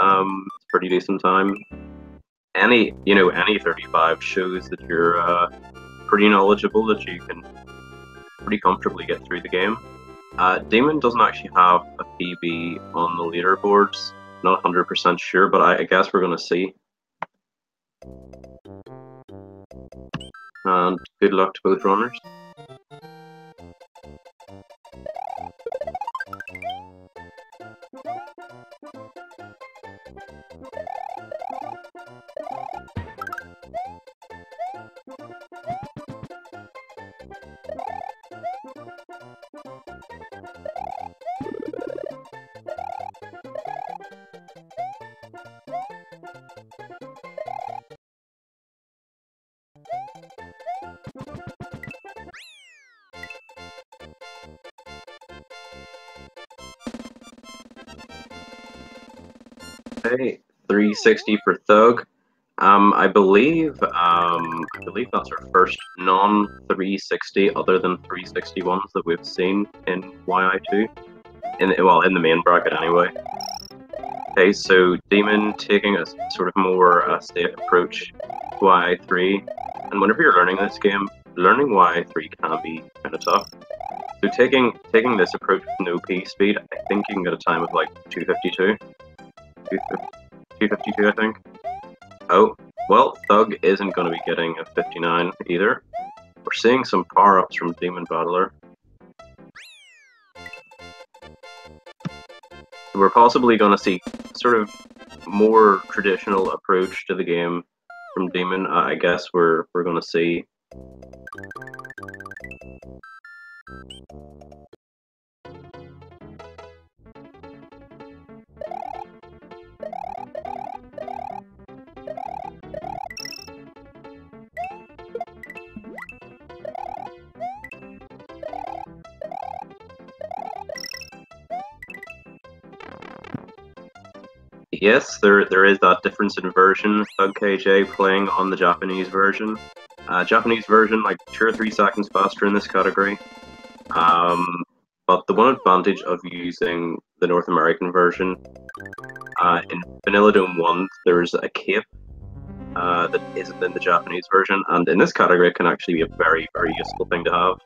It's a pretty decent time. Any 35 shows that you're pretty knowledgeable, that you can pretty comfortably get through the game. Demon doesn't actually have a PB on the leaderboards. Not 100% sure, but I guess we're gonna see. And good luck to both runners. Okay, 360 for Thug. I believe that's our first non-360 other than 361s that we've seen in YI2. In the main bracket anyway. Okay, so Demon taking a sort of more safe approach to YI3, and whenever you're learning this game, learning YI3 can be kind of tough. So taking this approach with no P speed, I think you can get a time of like 252. 252, I think. Oh, well, Thug isn't going to be getting a 59 either. We're seeing some power-ups from DemonBattler. We're possibly going to see sort of more traditional approach to the game from Demon. I guess we're going to see. Yes, there is that difference in version. thugkj playing on the Japanese version. Japanese version, like 2 or 3 seconds faster in this category. But the one advantage of using the North American version, in Vanilla Dome 1, there's a cape that isn't in the Japanese version, and in this category it can actually be a very, very useful thing to have.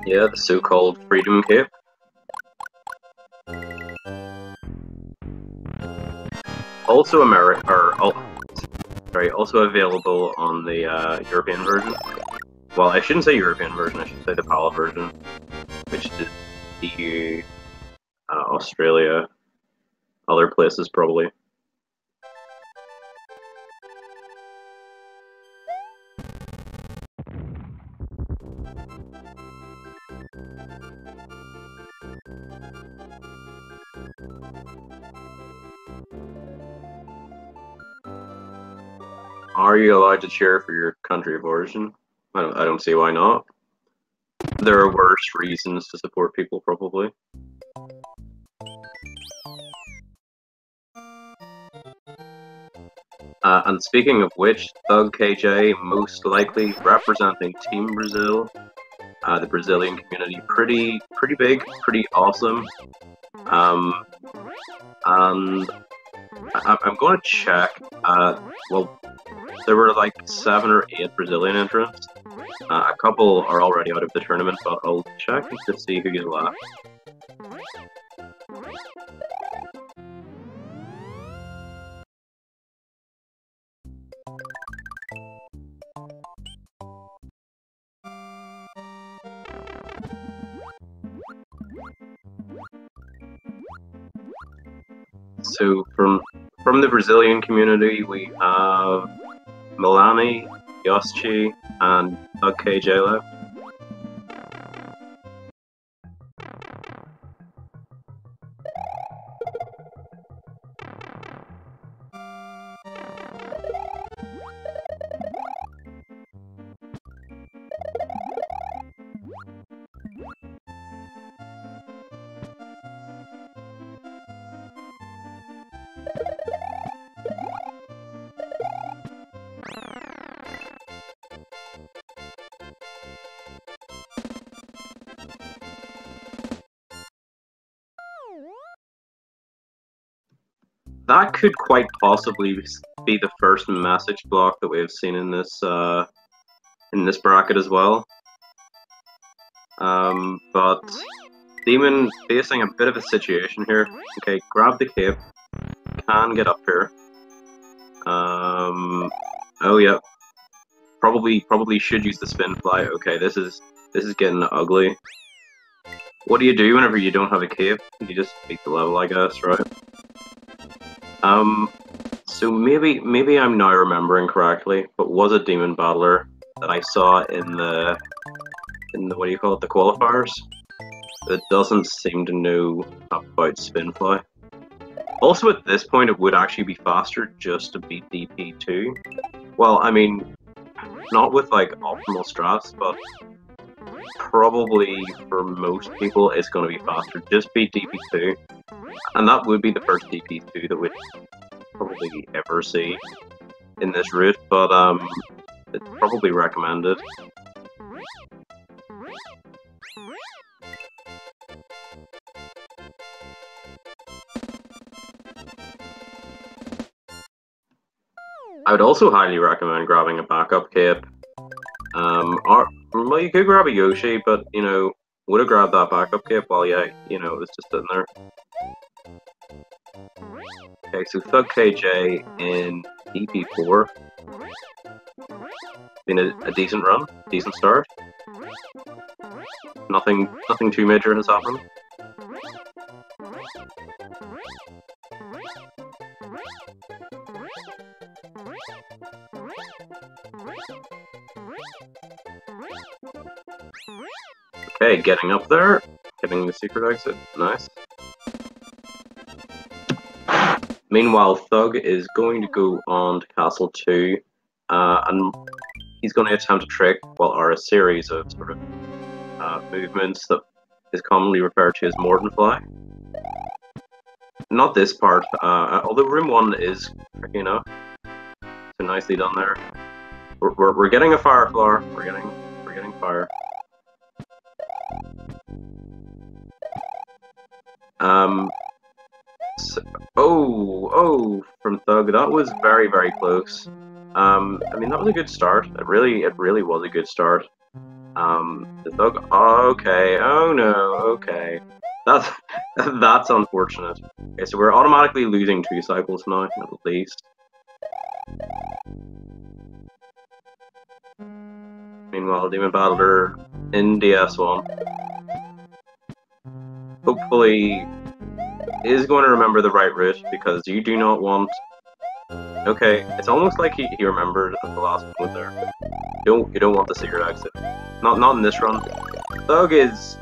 Yeah, the so-called Freedom Cape. Also also available on the European version. Well, I shouldn't say European version, I should say the PAL version, which is EU, Australia, other places probably. Are you allowed to cheer for your country of origin? I don't see why not. There are worse reasons to support people, probably. And speaking of which, thugkj most likely representing Team Brazil, the Brazilian community, pretty big, pretty awesome. And I'm going to check. Well, there were like 7 or 8 Brazilian entrants. A couple are already out of the tournament, but I'll check to see who gets left. So from the Brazilian community, we have Milani, Yoschi, and thugkj left. that could quite possibly be the first message block that we have seen in this bracket as well. But Demon facing a bit of a situation here. Okay, grab the cape. Can get up here. Oh yeah. Probably should use the spin fly. Okay, this is getting ugly. What do you do whenever you don't have a cape? You just beat the level, I guess, right? So maybe I'm now remembering correctly, but was it DemonBattler that I saw in the what do you call it, the qualifiers? That doesn't seem to know about Spinfly. Also, at this point, it would actually be faster just to beat DP2. Well, I mean, not with like optimal strats, but probably for most people, it's going to be faster. Just beat DP2, and that would be the first DP2 that we'd probably ever see in this route. But it's probably recommended. I would also highly recommend grabbing a backup cape. Or well, you could grab a Yoshi, but you know, would have grabbed that backup cape while it was just sitting there. Okay, so thugkj in DP4. Been a decent run, decent start. Nothing too major has happened. Okay, getting up there, getting the secret exit, nice. Meanwhile, Thug is going to go on to Castle 2, and he's going to attempt a trick, or a series of sort of movements that is commonly referred to as Mortonfly. Not this part, although Room 1 is tricky enough. So nicely done there. We're getting a fire flower. We're getting fire. From Thug, that was very, very close. I mean, that was a good start. It really was a good start. The Thug, okay, oh no, okay. That's unfortunate. Okay, so we're automatically losing 2 cycles now, at least. Meanwhile, DemonBattler in DS1. Hopefully is going to remember the right route, because you do not want... Okay, it's almost like he remembered at the last moment there. You don't want the secret exit. Not in this run. Thug is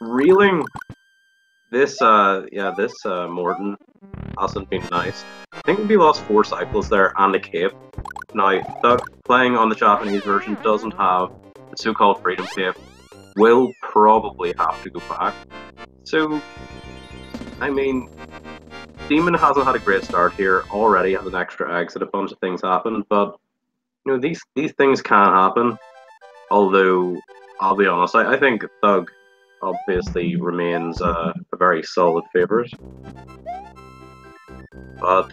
reeling. This Morton hasn't been nice. I think we lost 4 cycles there and a cape. Now, Thug, playing on the Japanese version, doesn't have the so-called freedom cape. Will probably have to go back. So, I mean, Demon hasn't had a great start here, already has an extra exit, a bunch of things happen, but, you know, these things can happen. Although, I'll be honest, I think Thug obviously remains a very solid favourite. But,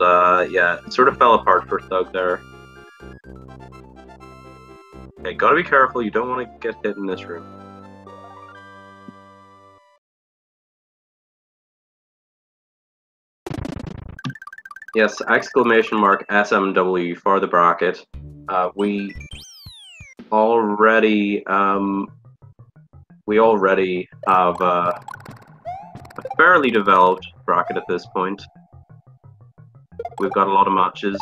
yeah, it sort of fell apart for Thug there. Okay, gotta be careful, you don't want to get hit in this room. Yes, exclamation mark SMW for the bracket. We already have a fairly developed bracket at this point. We've got a lot of matches.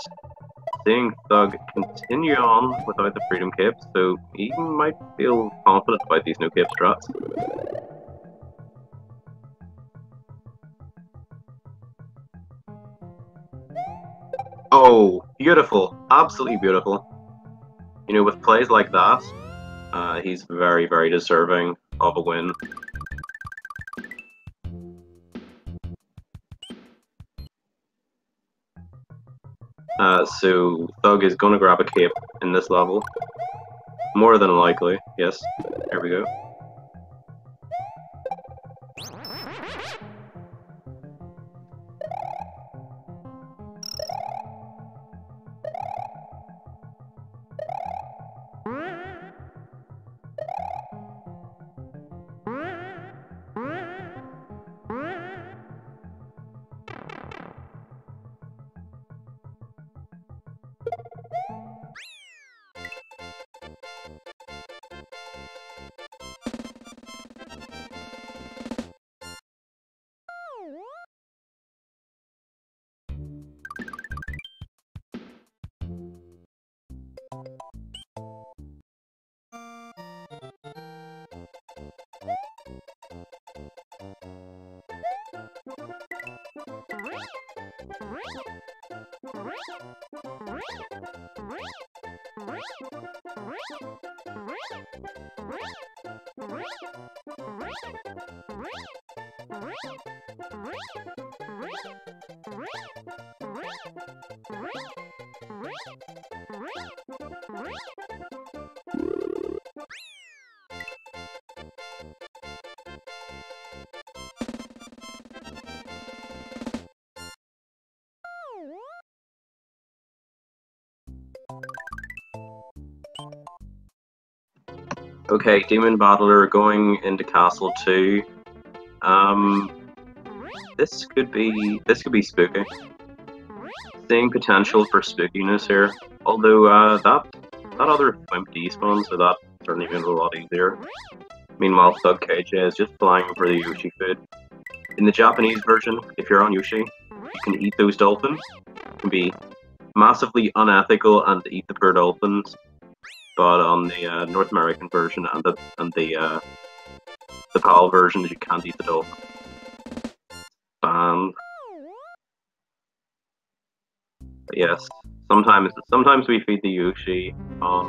Seeing Thug continue on without the freedom cape, so he might feel confident about these no cape strats. Oh, beautiful. Absolutely beautiful. You know, with plays like that, he's very, very deserving of a win. So Thug is going to grab a cape in this level. More than likely, yes. There we go. Okay, DemonBattler going into Castle 2. This could be spooky. Seeing potential for spookiness here. Although that other Wimp despawned, so that's certainly made it a lot easier. Meanwhile, thugkj is just flying for the Yoshi food. In the Japanese version, if you're on Yoshi, you can eat those dolphins. It can be massively unethical and eat the poor dolphins. But on the North American version and the PAL version, you can't eat the dolphin. Banned. But yes, sometimes we feed the Yoshi on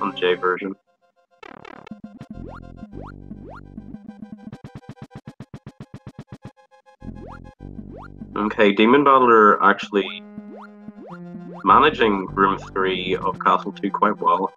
the J version. Okay, DemonBattler actually managing room 3 of Castle 2 quite well.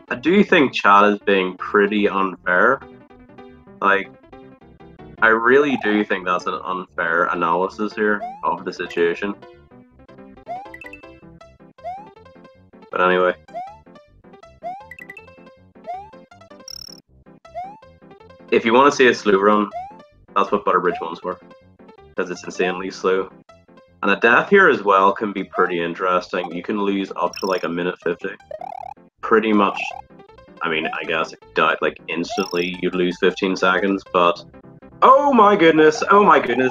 I do think chat is being pretty unfair. Like, I really do think that's an unfair analysis here of the situation. But anyway. If you want to see a slow run, that's what Butterbridge 1's for. Because it's insanely slow. And a death here as well can be pretty interesting. You can lose up to like a minute 50. Pretty much, I mean, I guess if you died like instantly, you'd lose 15 seconds, but oh my goodness,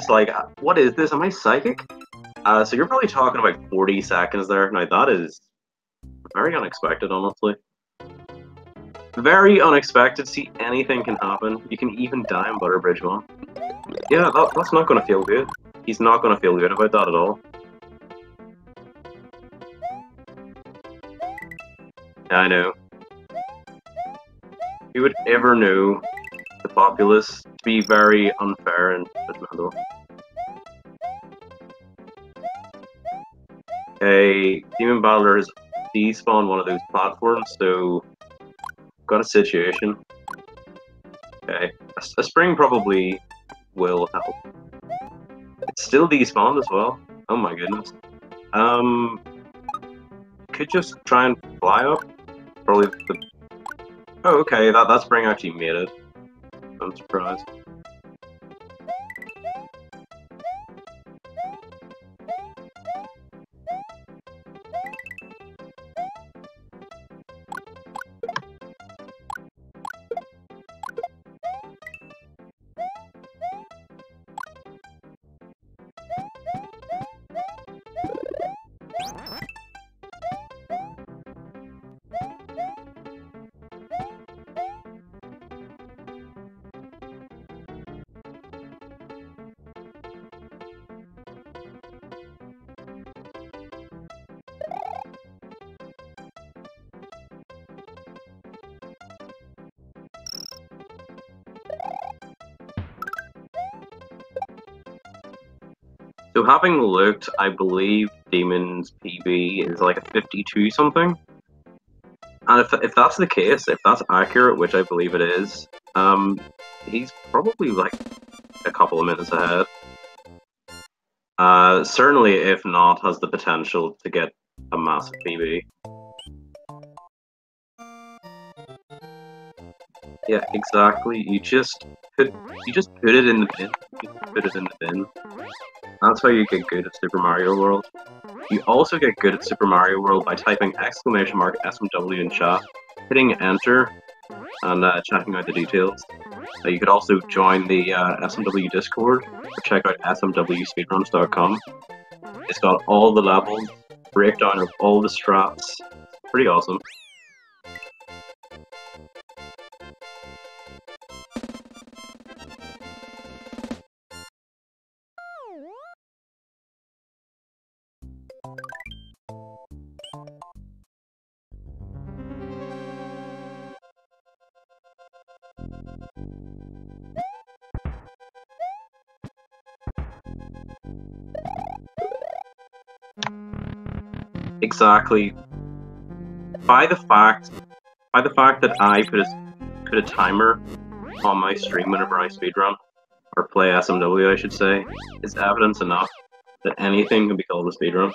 like, what is this? Am I psychic? So you're probably talking about 40 seconds there. Now that is very unexpected, honestly. Very unexpected. See, anything can happen. You can even die in Butterbridge 1. Yeah, that's not going to feel good. He's not going to feel good about that at all. Yeah, I know. Who would ever know the populace to be very unfair and judgmental? Okay, DemonBattler has despawned one of those platforms, so got a situation. Okay, a spring probably will help. It's still despawned as well. Oh my goodness. Could just try and fly up. Probably the... Oh, okay, that spring actually made it. I'm surprised. So having looked, I believe Demon's PB is like a 52 something. And if that's the case, if that's accurate, which I believe it is, he's probably like a couple of minutes ahead. Certainly, if not, has the potential to get a massive PB. Yeah, exactly. You just put it in the bin. You just put it in the bin. That's how you get good at Super Mario World. You also get good at Super Mario World by typing !SMW in chat, hitting enter, and checking out the details. You could also join the SMW Discord, or check out smwspeedruns.com. It's got all the levels, breakdown of all the strats. Pretty awesome. Exactly. By the fact that I put a timer on my stream whenever I speedrun, or play SMW I should say, is evidence enough that anything can be called a speedrun.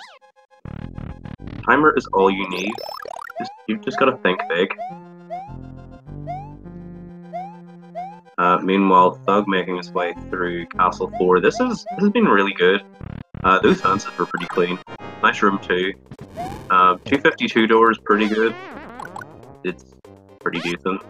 Timer is all you need. You've just gotta think big. Meanwhile, Thug making his way through Castle 4. This has been really good. Those fences were pretty clean. Nice room too. 252 doors, pretty good. It's pretty decent.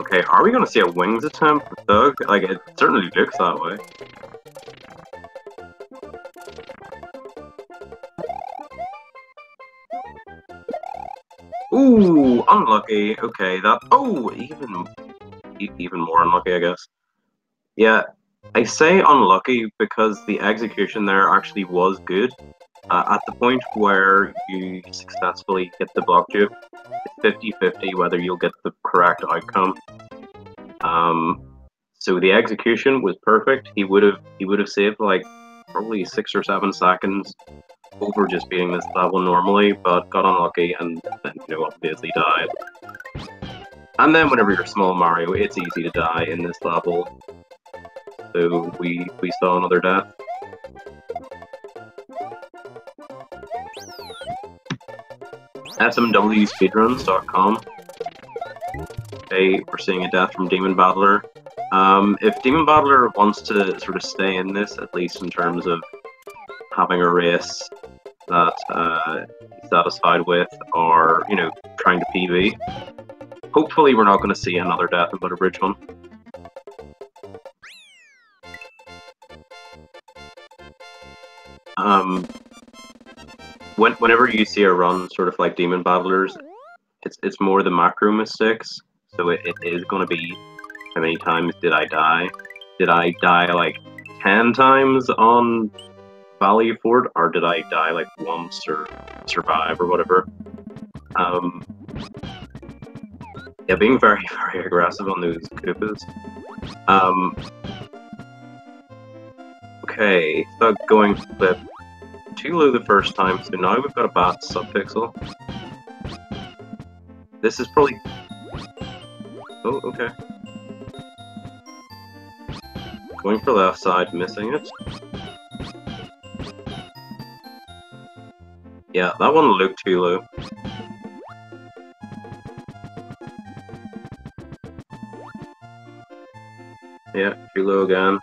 Okay, are we gonna see a wings attempt for Thug? Like, it certainly looks that way. Ooh, unlucky. Okay, that. Oh, even more unlucky, I guess. Yeah, I say unlucky because the execution there actually was good. At the point where you successfully hit the block jump, it's 50-50 whether you'll get the correct outcome. So the execution was perfect. He would have saved like probably 6 or 7 seconds over just beating this level normally, but got unlucky and then, obviously died. And then whenever you're small Mario, it's easy to die in this level. So we saw another death. SMWspeedruns.com. Okay, we're seeing a death from DemonBattler. If DemonBattler wants to sort of stay in this, at least in terms of having a race that he's satisfied with, or, trying to PB, hopefully we're not going to see another death in Butter Bridge 1. Whenever you see a run sort of like DemonBattler's, it's more the macro mistakes. So it is going to be, how many times did I die? Did I die like 10 times on Valley Fort, or did I die like once or survive or whatever? Yeah, being very, very aggressive on those Koopas. Okay, Thug going flip too low the first time, so now we've got a bad subpixel. This is probably... Oh, okay. Going for left side, missing it. Yeah, that one looked too low. Yeah, too low again.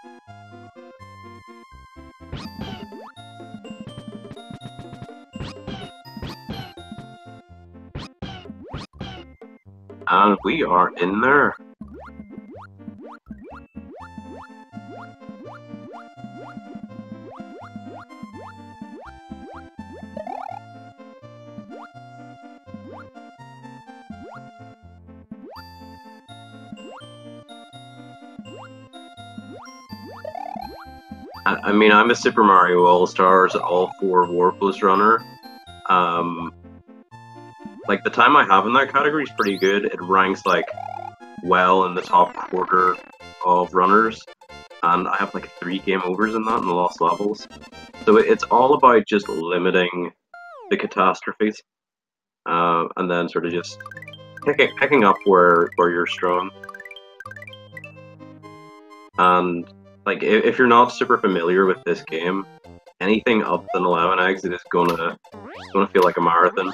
And we are in there. I mean, I'm a Super Mario All-Stars All 4 Warpless runner. Like, the time I have in that category is pretty good. It ranks, like, well in the top quarter of runners. And I have, like, 3 game overs in that in the lost levels. So it's all about just limiting the catastrophes. And then sort of just picking up where you're strong. And, like, if you're not super familiar with this game, anything up than 11 eggs, it is gonna feel like a marathon.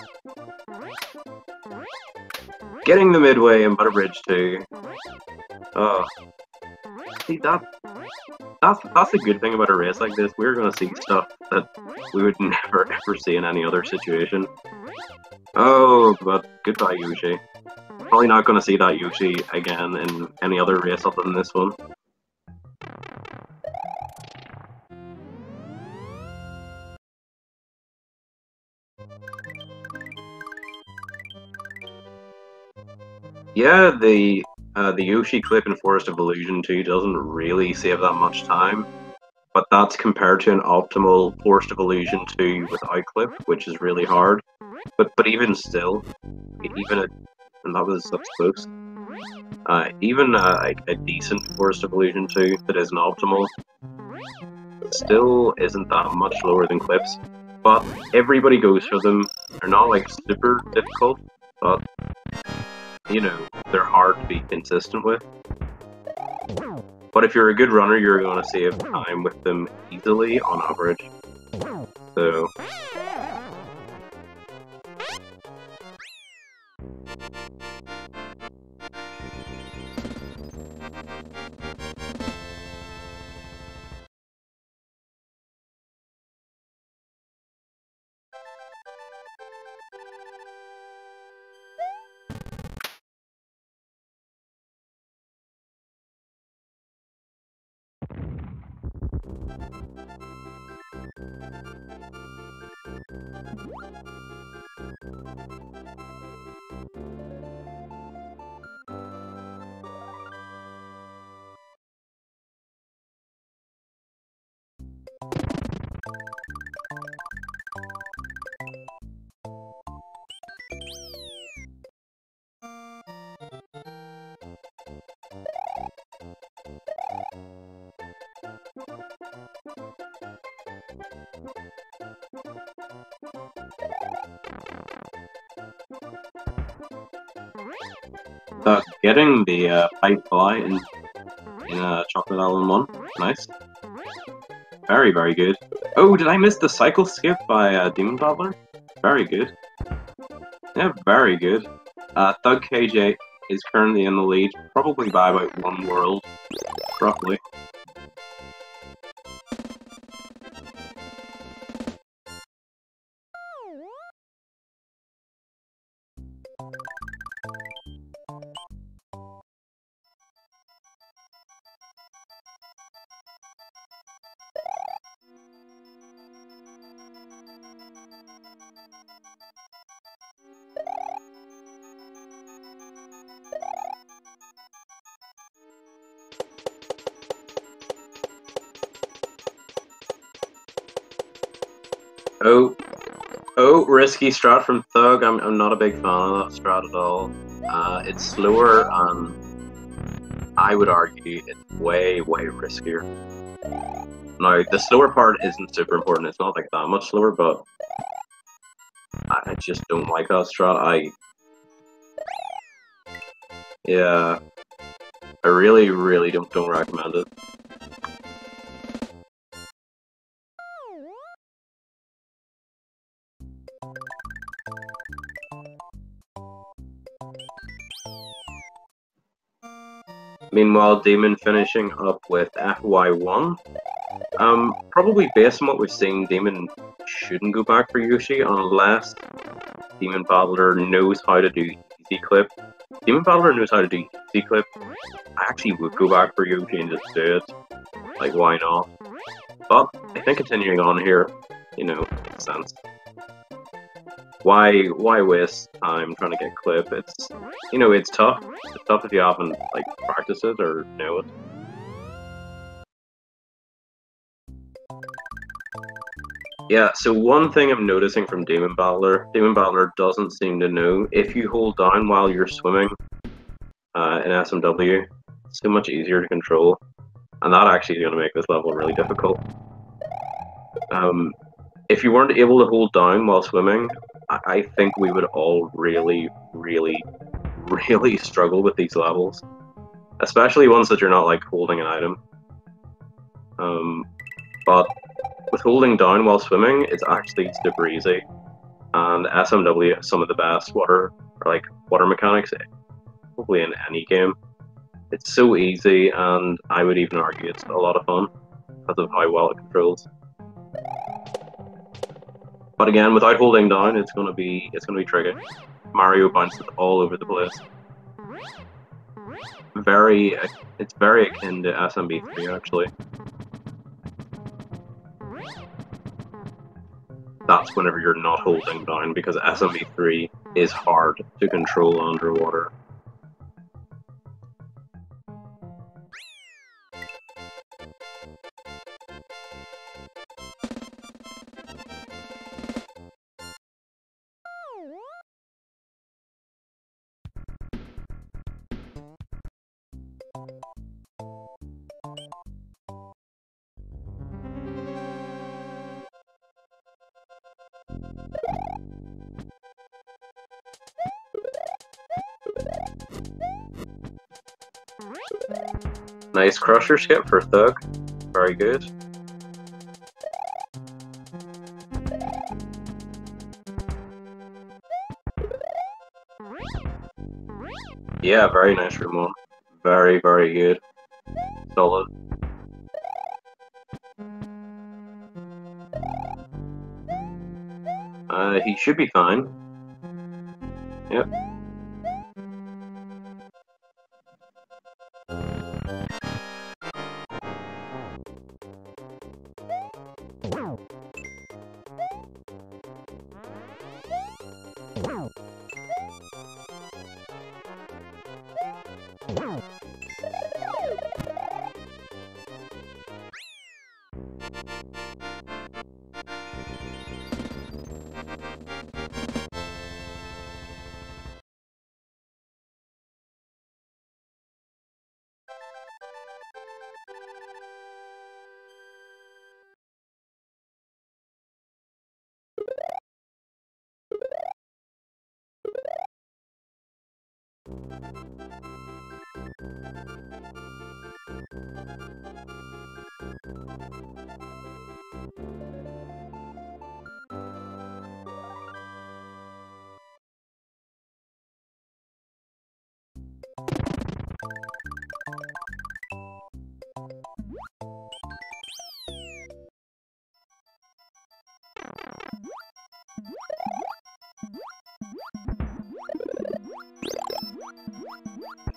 Getting the midway in Butter Bridge 2. Oh, see that's the good thing about a race like this. We're gonna see stuff that we would never ever see in any other situation. Oh, but goodbye Yoshi. Probably not gonna see that Yoshi again in any other race other than this one. Yeah, the Yoshi clip in Forest of Illusion 2 doesn't really save that much time, but that's compared to an optimal Forest of Illusion 2 without clip, which is really hard. But even still, and that's close. Even a decent Forest of Illusion 2 that isn't optimal still isn't that much lower than clips. But everybody goes for them. They're not like super difficult, but you know, they're hard to be consistent with. But if you're a good runner, you're going to save time with them easily on average. So... getting the pipe fly in Chocolate Island 1. Nice. Very, very good. Oh, did I miss the cycle skip by DemonBattler? Very good. Yeah, very good. thugkj is currently in the lead, probably by about 1 world, roughly. Oh, risky strat from Thug. I'm not a big fan of that strat at all. It's slower and I would argue it's way, way riskier. Now, the slower part isn't super important. It's not like that much slower, but I just don't like that strat. Yeah, I really don't recommend it. Meanwhile, Demon finishing up with FY1. Probably based on what we've seen, Demon shouldn't go back for Yoshi unless DemonBattler knows how to do easy clip. DemonBattler knows how to do easy clip. I actually would go back for Yoshi and just do it. Like, why not? But I think continuing on here, you know, makes sense. Why waste time trying to get clip? It's, you know, it's tough. It's tough if you haven't like practiced it or know it. Yeah, so one thing I'm noticing from DemonBattler doesn't seem to know if you hold down while you're swimming in SMW, it's so much easier to control, and that actually is going to make this level really difficult. If you weren't able to hold down while swimming, I think we would all really struggle with these levels, especially ones that you're not like holding an item. But with holding down while swimming, it's actually super easy, and SMW has some of the best water mechanics, probably in any game. It's so easy, and I would even argue it's a lot of fun because of how well it controls. But again, without holding down, it's gonna be tricky. Mario bounces all over the place. It's very akin to SMB3 actually. That's whenever you're not holding down, because SMB3 is hard to control underwater. Nice crusher skip for Thug. Very good. Yeah, very nice Ramon. Very good. Solid. He should be fine. Yep.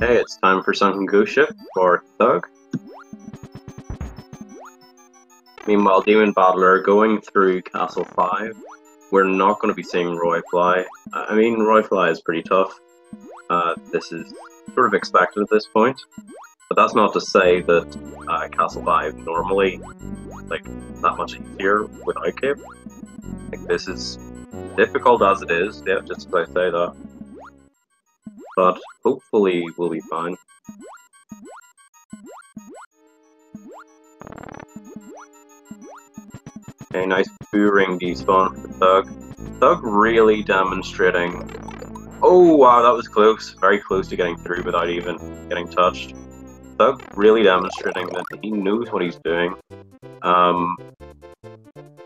Okay, it's time for Sunken Ghost Ship for Thug. Meanwhile, DemonBattler going through Castle 5. We're not going to be seeing Roy Fly. I mean, Roy Fly is pretty tough. This is sort of expected at this point. But that's not to say that Castle 5 normally, like, that much easier without Cape. Like, this is difficult as it is, yeah, just as I say that. But hopefully we'll be fine. A nice boo-ring despawn for Thug. Thug really demonstrating. Oh wow, that was close. Very close to getting through without even getting touched. Thug really demonstrating that he knows what he's doing.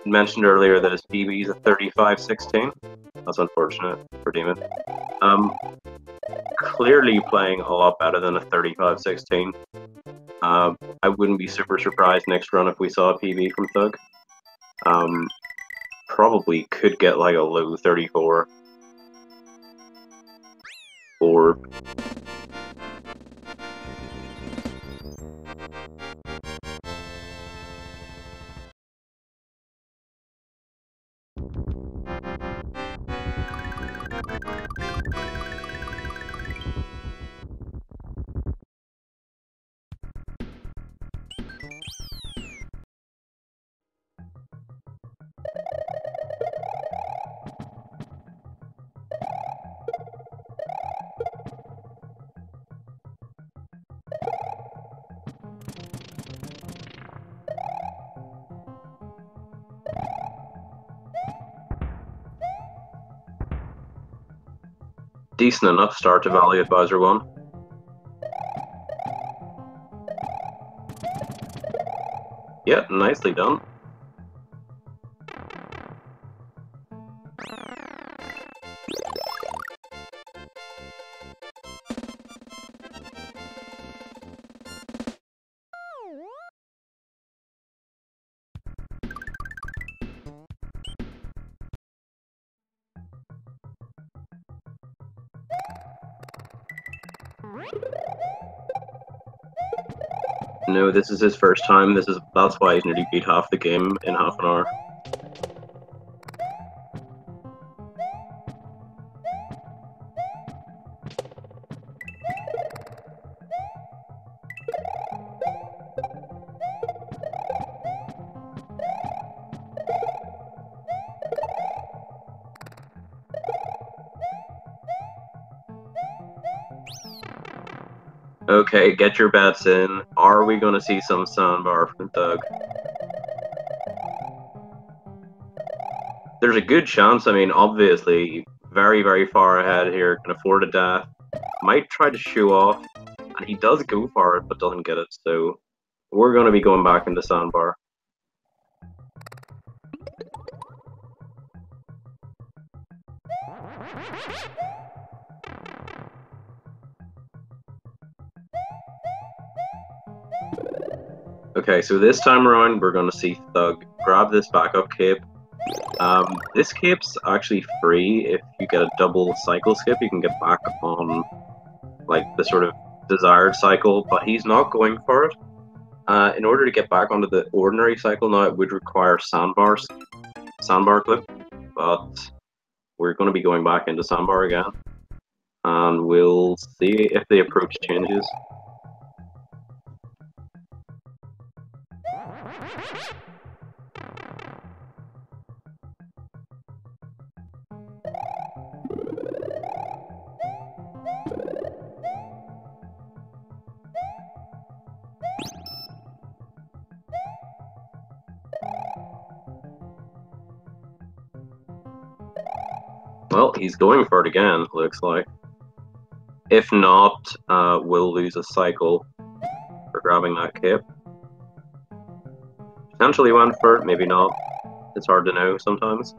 Mentioned earlier that his PB is a 35-16. That's unfortunate for Demon. Clearly playing a lot better than a 35-16. I wouldn't be super surprised next run if we saw a PB from Thug. Probably could get like a low 34. Or decent enough start to Valley Advisor 1. Yeah, nicely done. No, this is his first time. That's why he's nearly beat half the game in half an hour. Okay, get your bets in. Are we going to see some soundbar from Thug? There's a good chance. I mean, obviously, very, very far ahead here. Can afford a death. Might try to show off. And he does go for it, but doesn't get it. So we're going to be going back into soundbar. Okay, so this time around, we're going to see Thug grab this backup cape. This cape's actually free. If you get a double cycle skip, you can get back on like the sort of desired cycle, but he's not going for it. In order to get back onto the ordinary cycle now, it would require sandbar clip, but we're going to be going back into sandbar again, and we'll see if the approach changes. Well, he's going for it again, looks like. If not, we'll lose a cycle for grabbing that cape. Potentially went for it, maybe not. It's hard to know sometimes.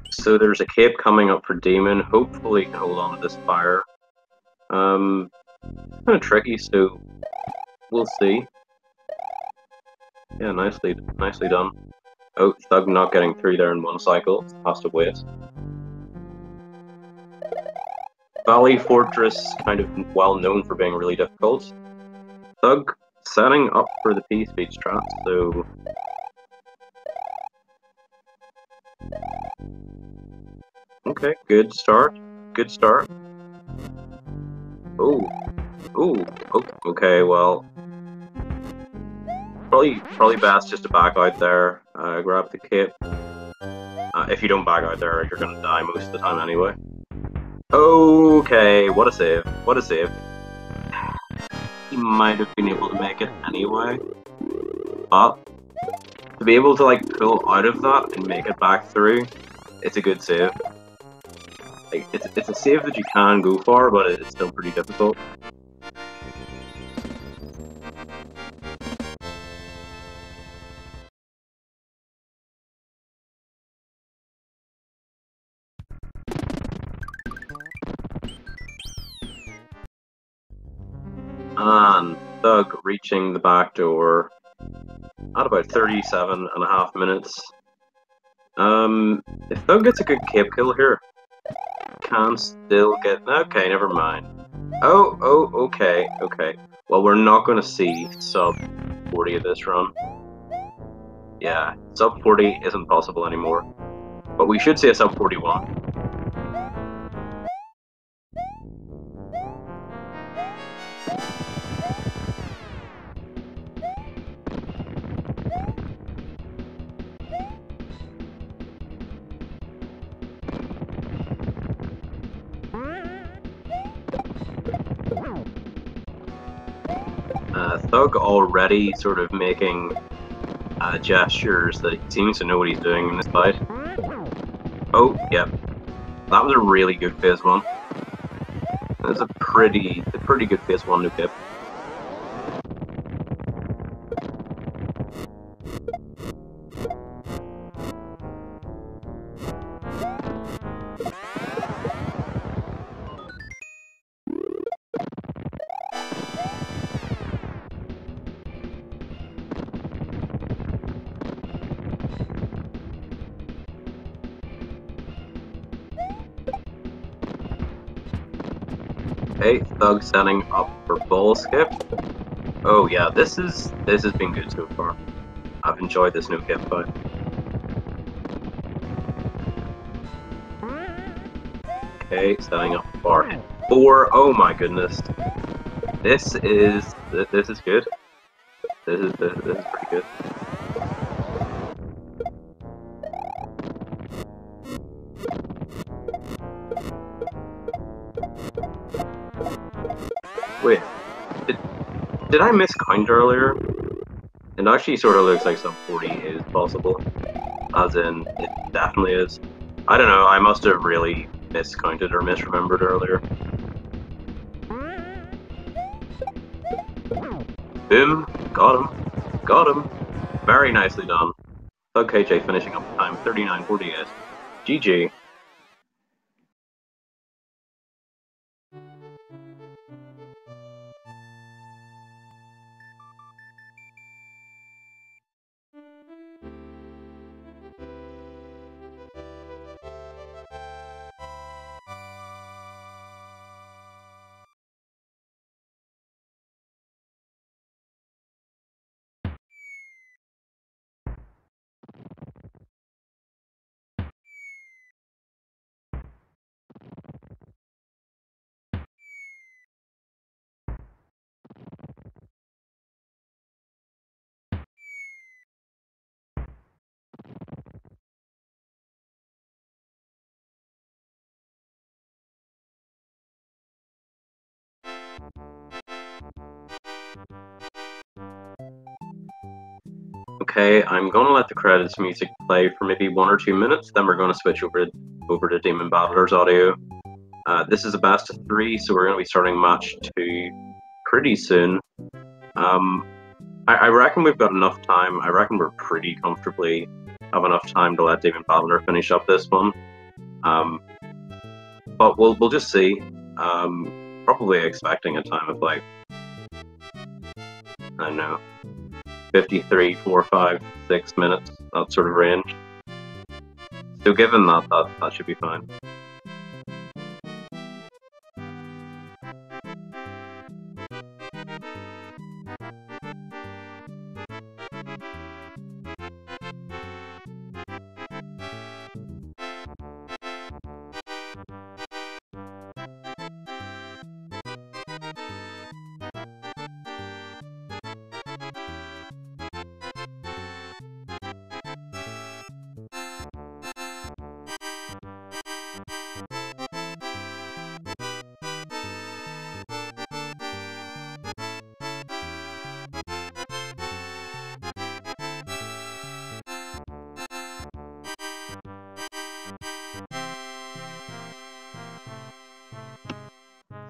So there's a cape coming up for Demon. Hopefully he can hold on to this fire. Kind of tricky, so we'll see. Yeah, nicely done. Oh, Thug not getting through there in one cycle. Has to wait. Valley Fortress, kind of well known for being really difficult. Thug setting up for the P-Speed strat, so... Okay, good start. Good start. Oh. Ooh. Oh, okay, well... Probably best just to back out there, grab the cape. If you don't back out there, you're gonna die most of the time anyway. Okay, what a save. What a save. He might have been able to make it anyway. But to be able to like pull out of that and make it back through, it's a good save. Like it's a save that you can go for, but it's still pretty difficult. And Thug reaching the back door at about 37.5 minutes. If Thug gets a good cape kill here, can still get... Okay, never mind. Oh, okay. Well, we're not going to see sub 40 of this run. Yeah, sub 40 isn't possible anymore. But we should see a sub 41. Thug already sort of making gestures that he seems to know what he's doing in this fight. Oh, yep. That was a really good phase 1. That's a pretty good phase 1 new kip. Okay, Thug setting up for ball skip. Oh yeah, this has been good so far. I've enjoyed this new kip fight. Okay, setting up for 4. Oh my goodness, this is good. This is pretty good. Wait, did I miscount earlier? It actually sort of looks like sub 40 is possible. As in, it definitely is. I don't know, I must have really miscounted or misremembered earlier. Boom! Got him! Very nicely done. thugkj finishing up the time, 39:48. GG. Okay, I'm gonna let the credits music play for maybe 1 or 2 minutes, then we're gonna switch over to DemonBattler's audio. This is a best of 3, so we're gonna be starting match 2 pretty soon. I reckon we've got enough time. I reckon we're pretty comfortably have enough time to let DemonBattler finish up this one. But we'll just see. probably expecting a time of like, I don't know, 53, 4, 5, 6 minutes, that sort of range. So given that should be fine.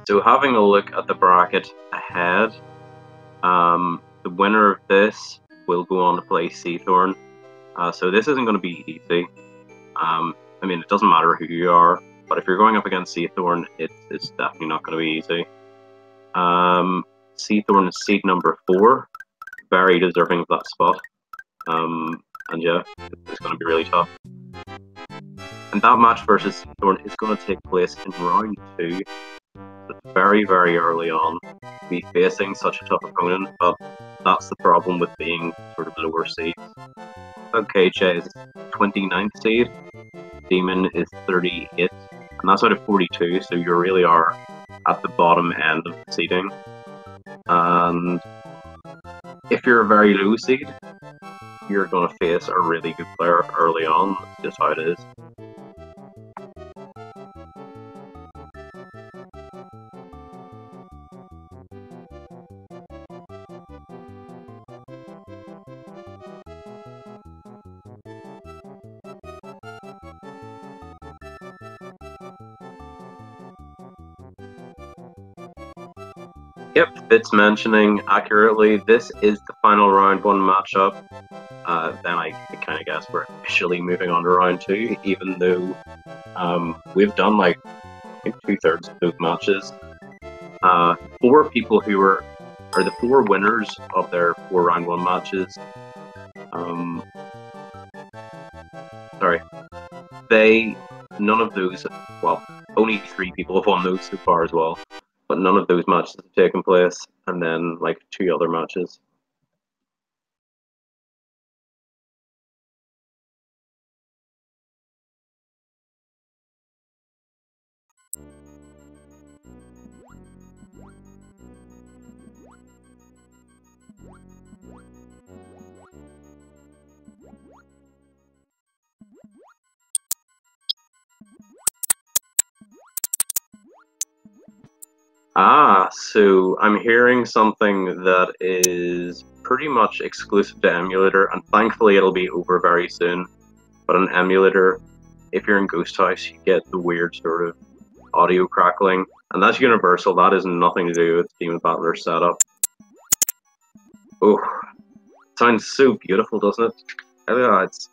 So having a look at the bracket ahead, the winner of this will go on to play Seathorn. So this isn't going to be easy. I mean, it doesn't matter who you are, but if you're going up against Seathorn, it's definitely not going to be easy. Seathorn is seed number 4, very deserving of that spot. And yeah, it's going to be really tough. And that match versus Seathorn is going to take place in round 2. It's very, very early on to be facing such a tough opponent, but that's the problem with being sort of lower seeds. thugkj is 29th seed, Demon is 38, and that's out of 42, so you really are at the bottom end of the seeding. And if you're a very low seed, you're going to face a really good player early on. That's just how it is. Yep, it's mentioning accurately, this is the final round 1 matchup. Then I kind of guess we're officially moving on to round 2, even though we've done like I think 2/3 of those matches. 4 people who are the 4 winners of their 4 round 1 matches. Sorry, none of those. Well, only 3 people have won those so far as well. But none of those matches have taken place, and then like 2 other matches. So I'm hearing something that is pretty much exclusive to emulator, and thankfully it'll be over very soon. But on emulator, if you're in Ghost House, you get the weird sort of audio crackling, and that's universal. That has nothing to do with DemonBattler setup. Oh, sounds so beautiful, doesn't it? It's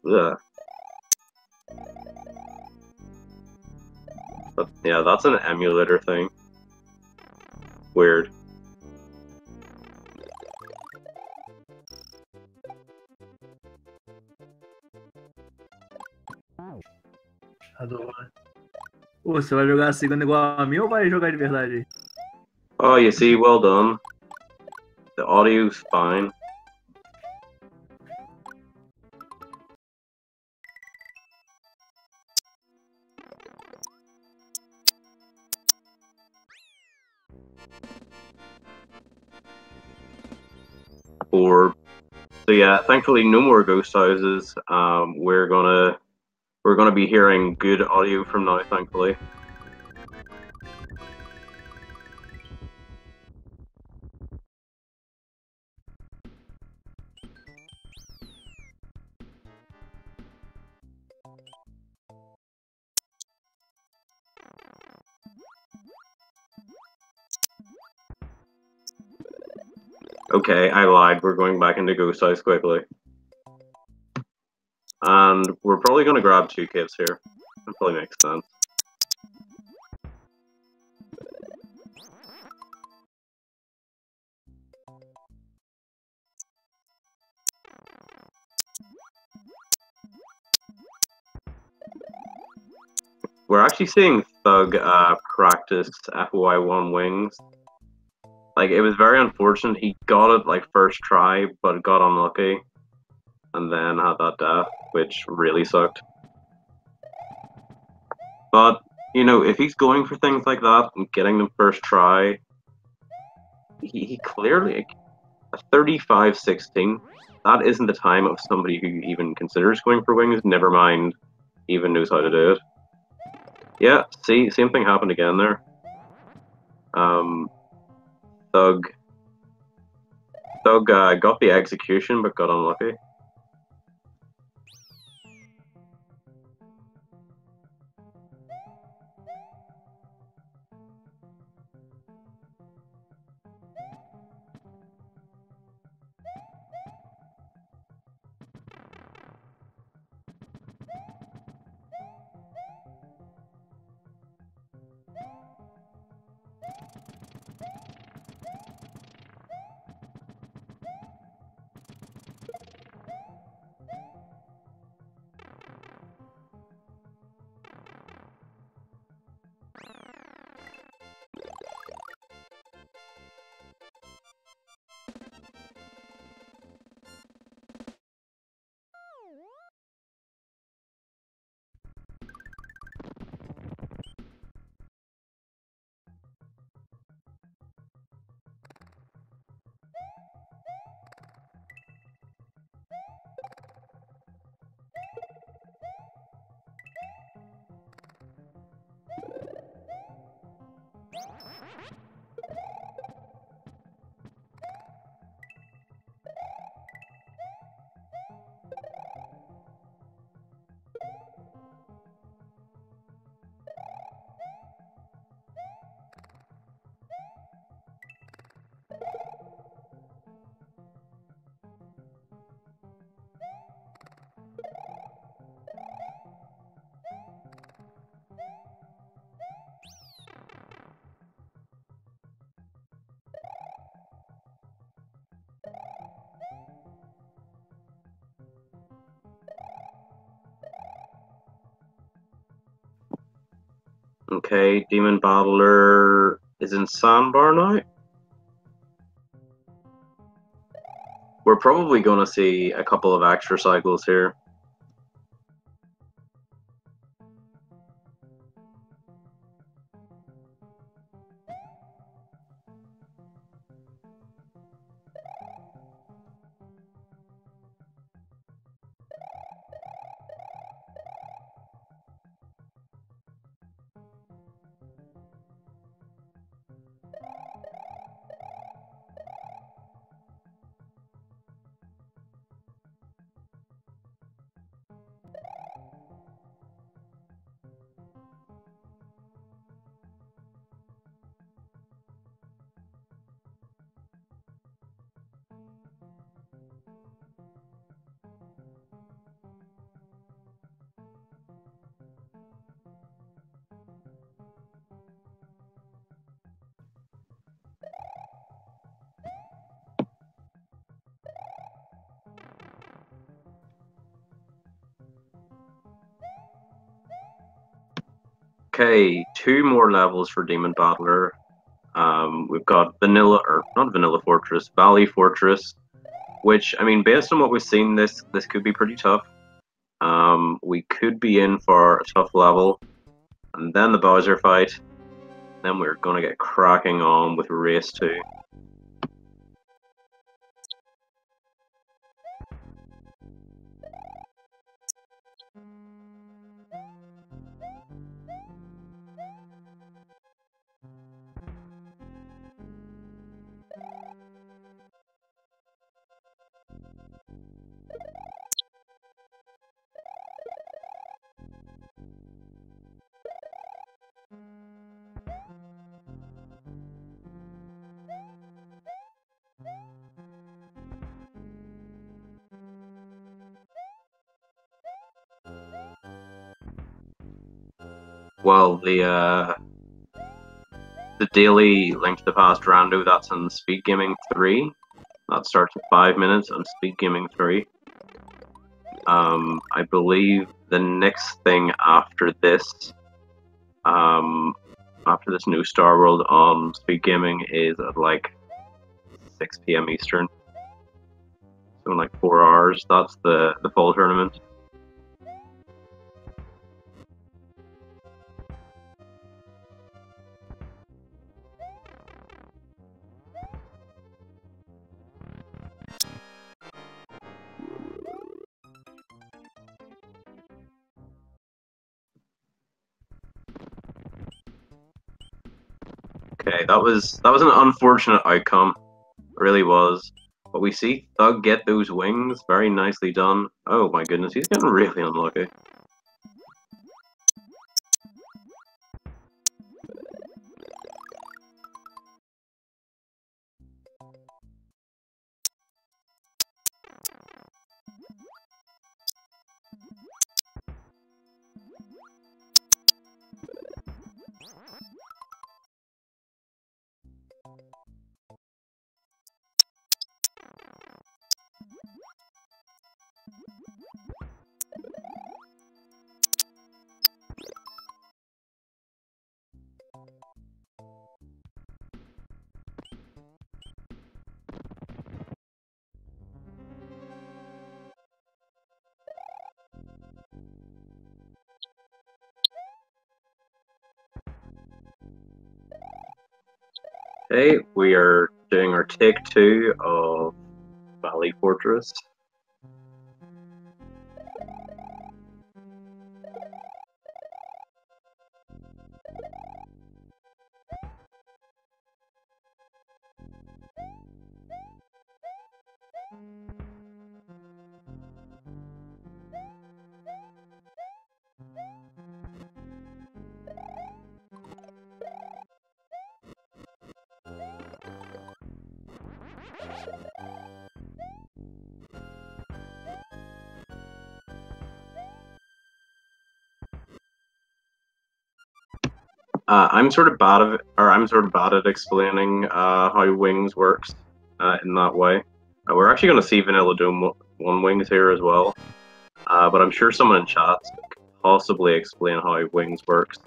But yeah, that's an emulator thing. Weird. Ô, você vai jogar a segunda igual a mim ou vai jogar de verdade? Oh, you see, well done. The audio's fine. So yeah, thankfully no more ghost houses. We're gonna be hearing good audio from now, thankfully. Okay, I lied. We're going back into ghost house quickly. And we're probably going to grab 2 caves here. That probably makes sense. we're actually seeing Thug practice FY1 wings. Like, it was very unfortunate. He got it, like, first try, but got unlucky. And then had that death, which really sucked. But, you know, if he's going for things like that and getting them first try, he clearly... A 35-16, that isn't the time of somebody who even considers going for wings, never mind even knows how to do it. Yeah, see, same thing happened again there. Thug got the execution, but got unlucky. Okay, DemonBattler is in Sandbar now. We're probably going to see a couple of extra cycles here. Okay, 2 more levels for DemonBattler. We've got Vanilla, or not Vanilla Fortress, Valley Fortress, which, I mean, based on what we've seen, this could be pretty tough. We could be in for a tough level, and then the Bowser fight. Then we're gonna get cracking on with Race 2. Well, the daily Link to the Past rando, that's on Speed Gaming 3. That starts in 5 minutes on Speed Gaming 3. I believe the next thing after this after this new Star World on Speed Gaming is at like 6 p.m. Eastern. So in like 4 hours, that's the fall tournament. Okay, that was an unfortunate outcome. It really was. But we see Thug get those wings. Very nicely done. Oh my goodness, he's getting really unlucky. Okay, we are doing our take 2 of Valley Fortress. I'm sort of bad at explaining how wings works in that way. We're actually going to see Vanilla Dome 1 wings here as well, but I'm sure someone in chat could possibly explain how wings works.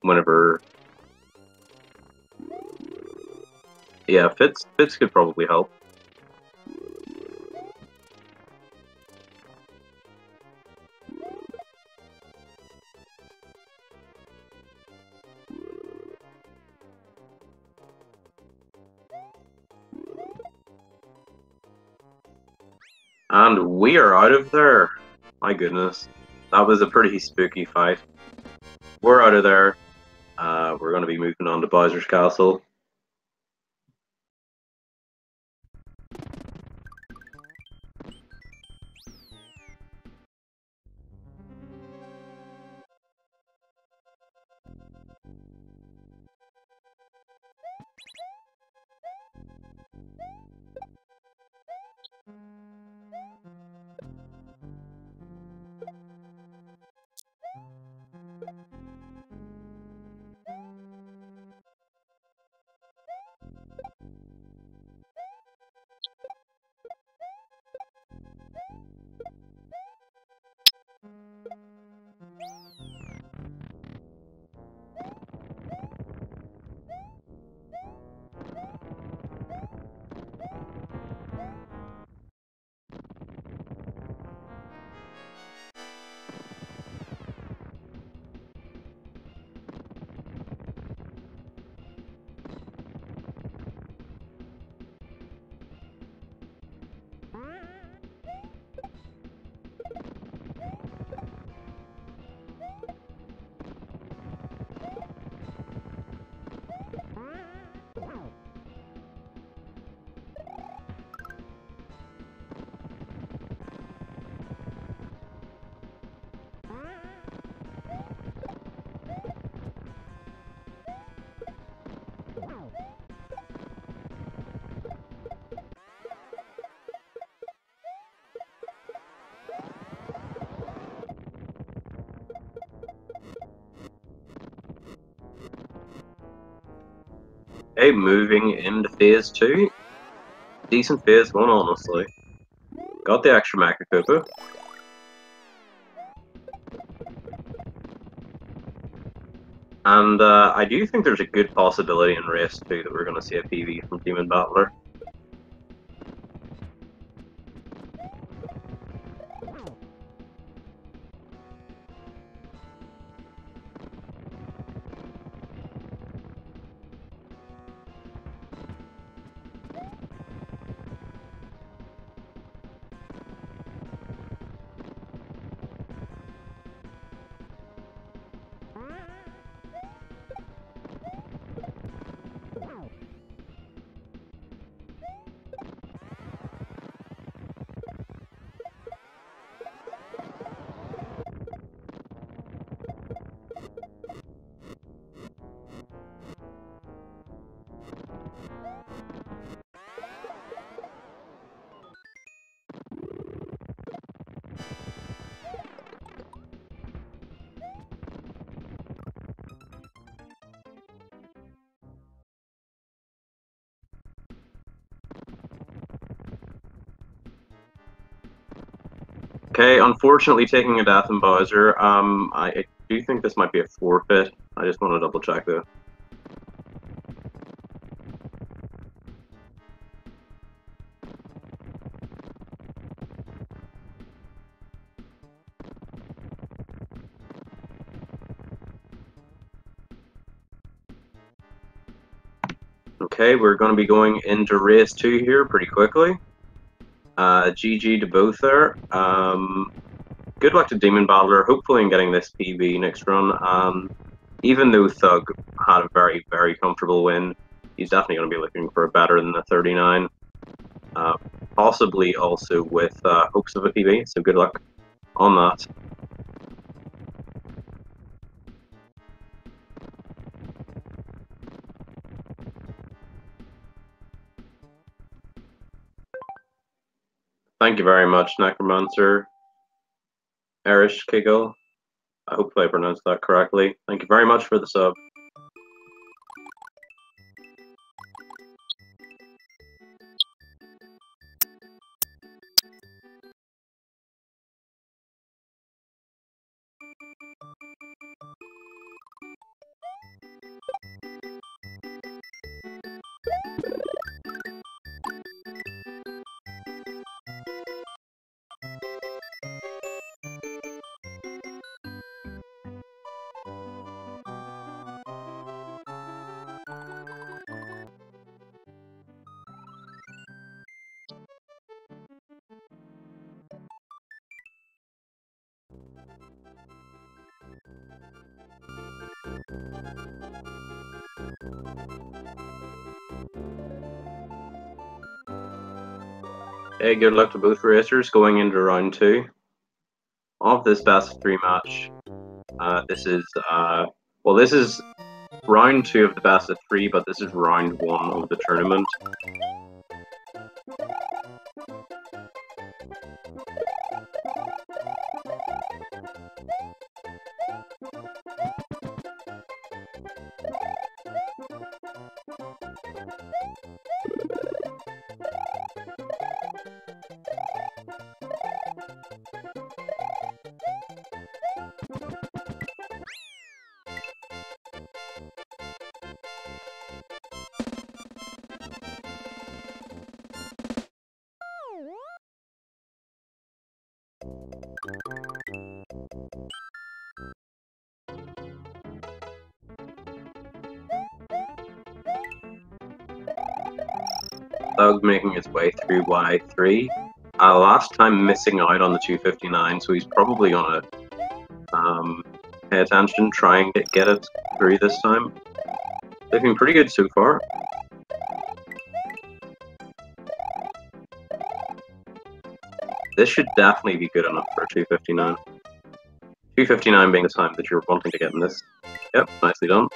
Whenever, yeah, Fitz could probably help. And we are out of there. My goodness. That was a pretty spooky fight. We're out of there. We're going to be moving on to Bowser's Castle. Okay, moving into phase 2. Decent phase 1, honestly. Got the extra Mecha Koopa. And I do think there's a good possibility in race 2 that we're going to see a PB from DemonBattler. Okay, unfortunately taking a death in Bowser. I do think this might be a forfeit. I just want to double check though. Okay, we're going to be going into race 2 here pretty quickly. GG to both there. Good luck to DemonBattler, hopefully in getting this PB next run. Even though Thug had a very, very comfortable win, he's definitely going to be looking for a better than the 39. Possibly also with hopes of a PB, so good luck on that. Thank you very much, Necromancer. Erish Kiggle. I hope I pronounced that correctly. Thank you very much for the sub. Hey, good luck to both racers going into round 2 of this best of 3 match. This is round 2 of the best of 3, but this is round 1 of the tournament. Thug making his way through Y3. Last time missing out on the 259, so he's probably gonna pay attention, try and get it through this time. Looking pretty good so far. This should definitely be good enough for a 259. 259 being the time that you're wanting to get in this. Yep, nicely done.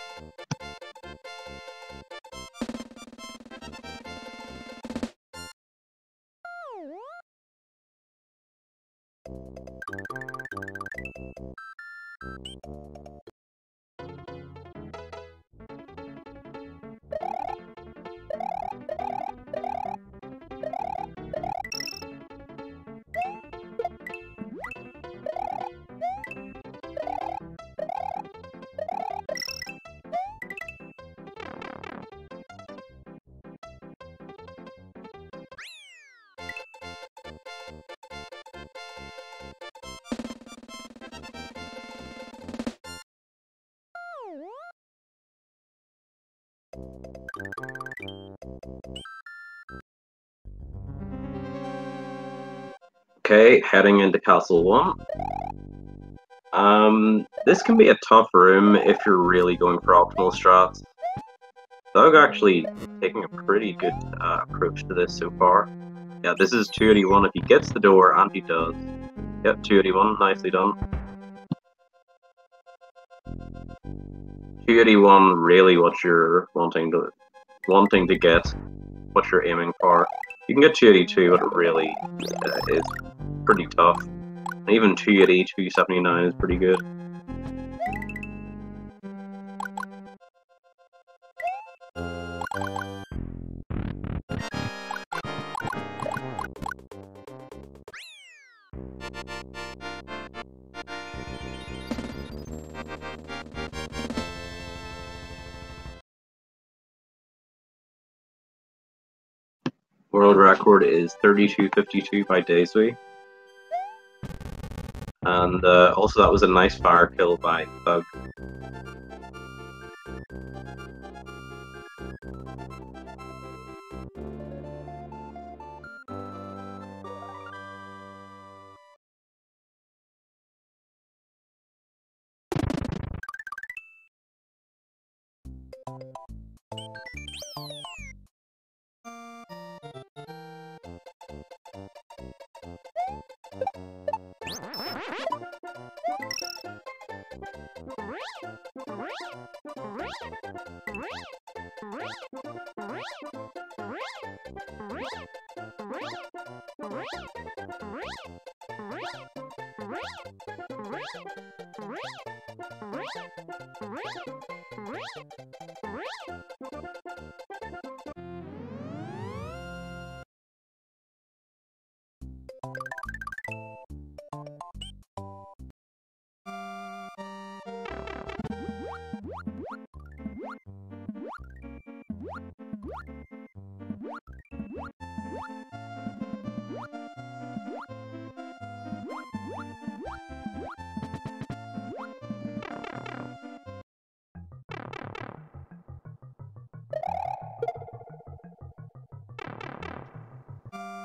Okay, heading into Castle 1. This can be a tough room if you're really going for optimal strats. Thug actually taking a pretty good approach to this so far. Yeah, this is 281 if he gets the door, and he does. Yep, 281, nicely done. 281 really what you're wanting to get, what you're aiming for. You can get 282, but it really is pretty tough. And even 280, 279 is pretty good. World record is 32.52 by Daisy. And also that was a nice fire kill by Thug.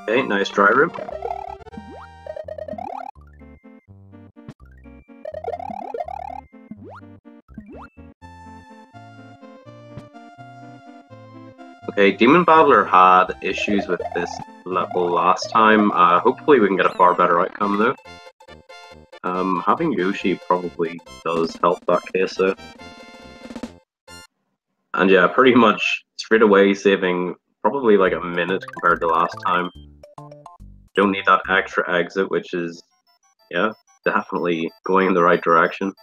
Okay, nice dry room. Okay, DemonBattler had issues with this level last time. Hopefully we can get a far better outcome though. Having Yoshi probably does help that case though. And yeah, pretty much straight away saving probably like a minute compared to last time. Don't need that extra exit, which is, yeah, definitely going in the right direction.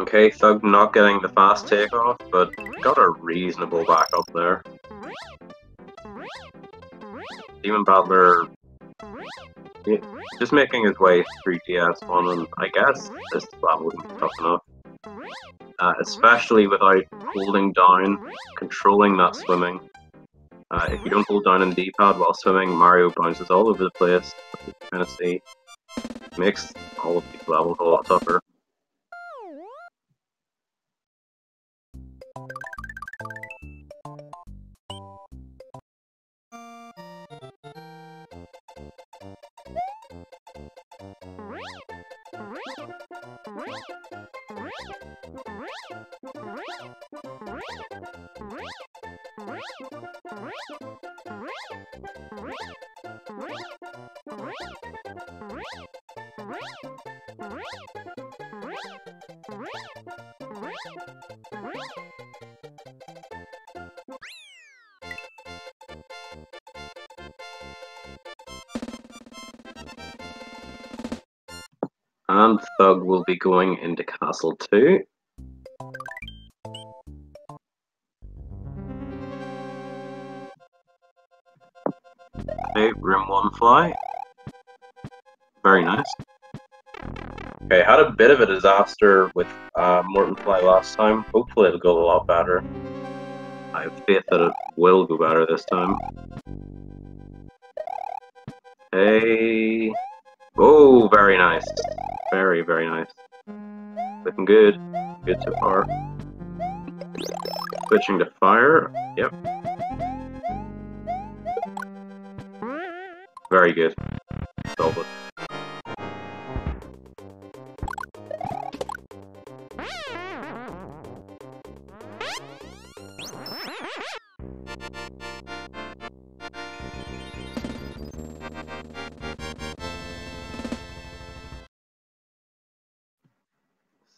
Okay, Thug not getting the fast takeoff, but got a reasonable backup there. DemonBattler just making his way through DS1, and I guess this level wouldn't be tough enough. Especially without holding down, controlling that swimming. If you don't hold down on the D-pad while swimming, Mario bounces all over the place, as you can kind of see. Makes all of these levels a lot tougher. And Thug will be going into Castle 2. Okay, Room 1 fly. Very nice. Okay, had a bit of a disaster with Morton Fly last time. Hopefully it'll go a lot better. I have faith that it will go better this time. Hey. Oh, very nice. Very, very nice. Looking good. Good so far. Switching to fire. Yep. Very good. Solid.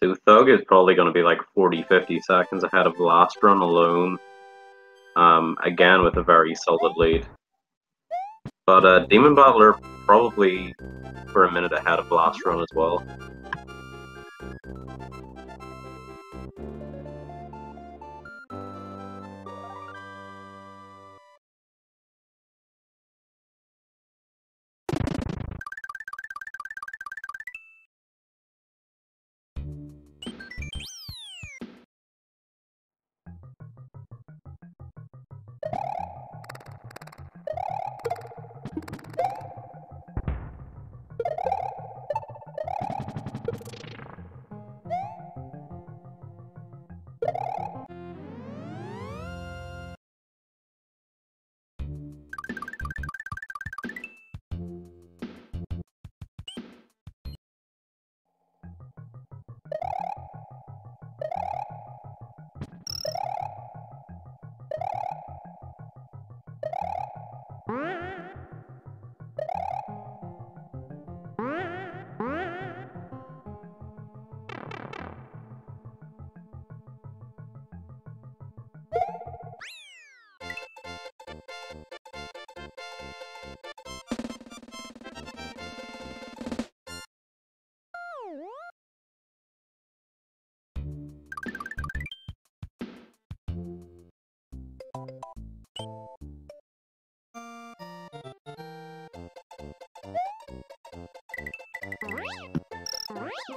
So Thug is probably going to be like 40-50 seconds ahead of last run alone. Again with a very solid lead. But DemonBattler probably for a minute ahead of last run as well.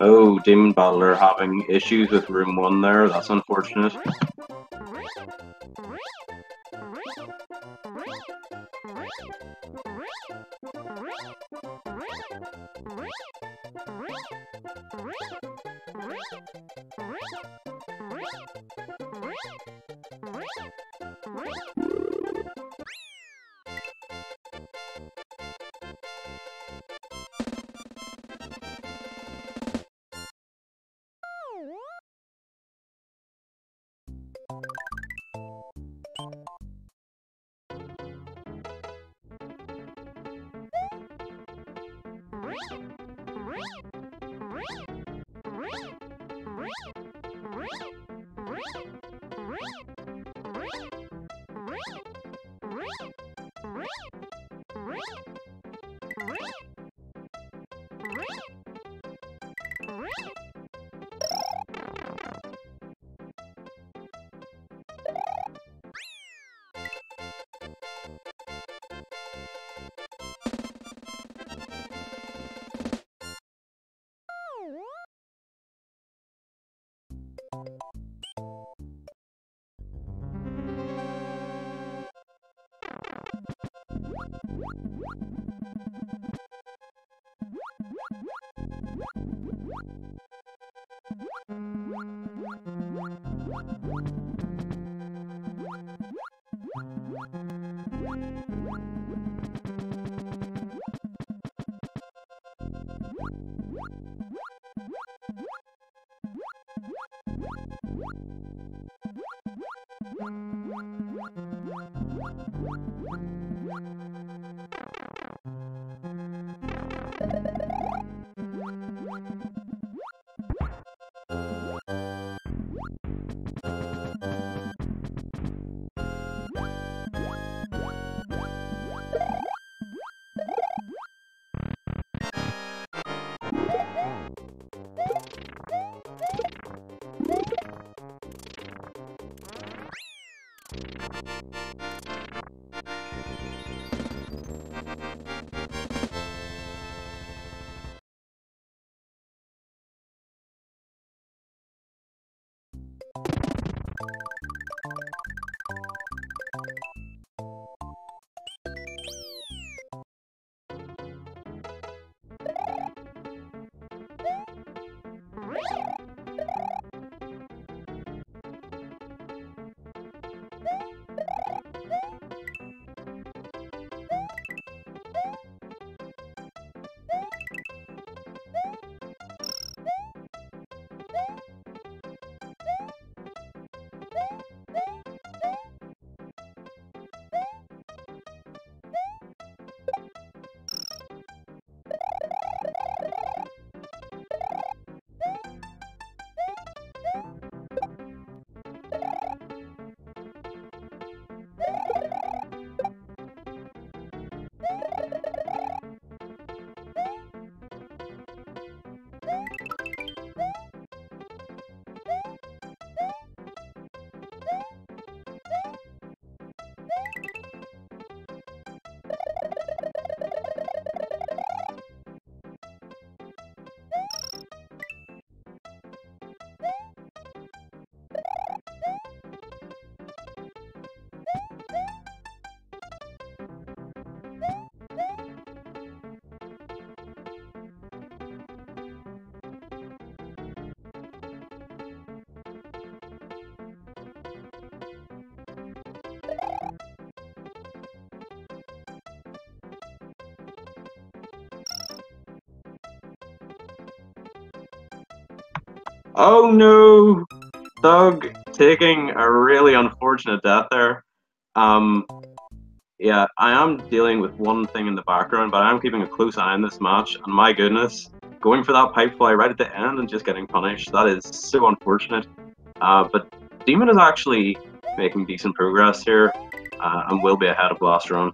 Oh, DemonBattler having issues with room 1 there, that's unfortunate. Oh no! Thug taking a really unfortunate death there. Yeah, I am dealing with one thing in the background, but I am keeping a close eye on this match, and my goodness, going for that pipe fly right at the end and just getting punished, that is so unfortunate. But Demon is actually making decent progress here, and will be ahead of last run.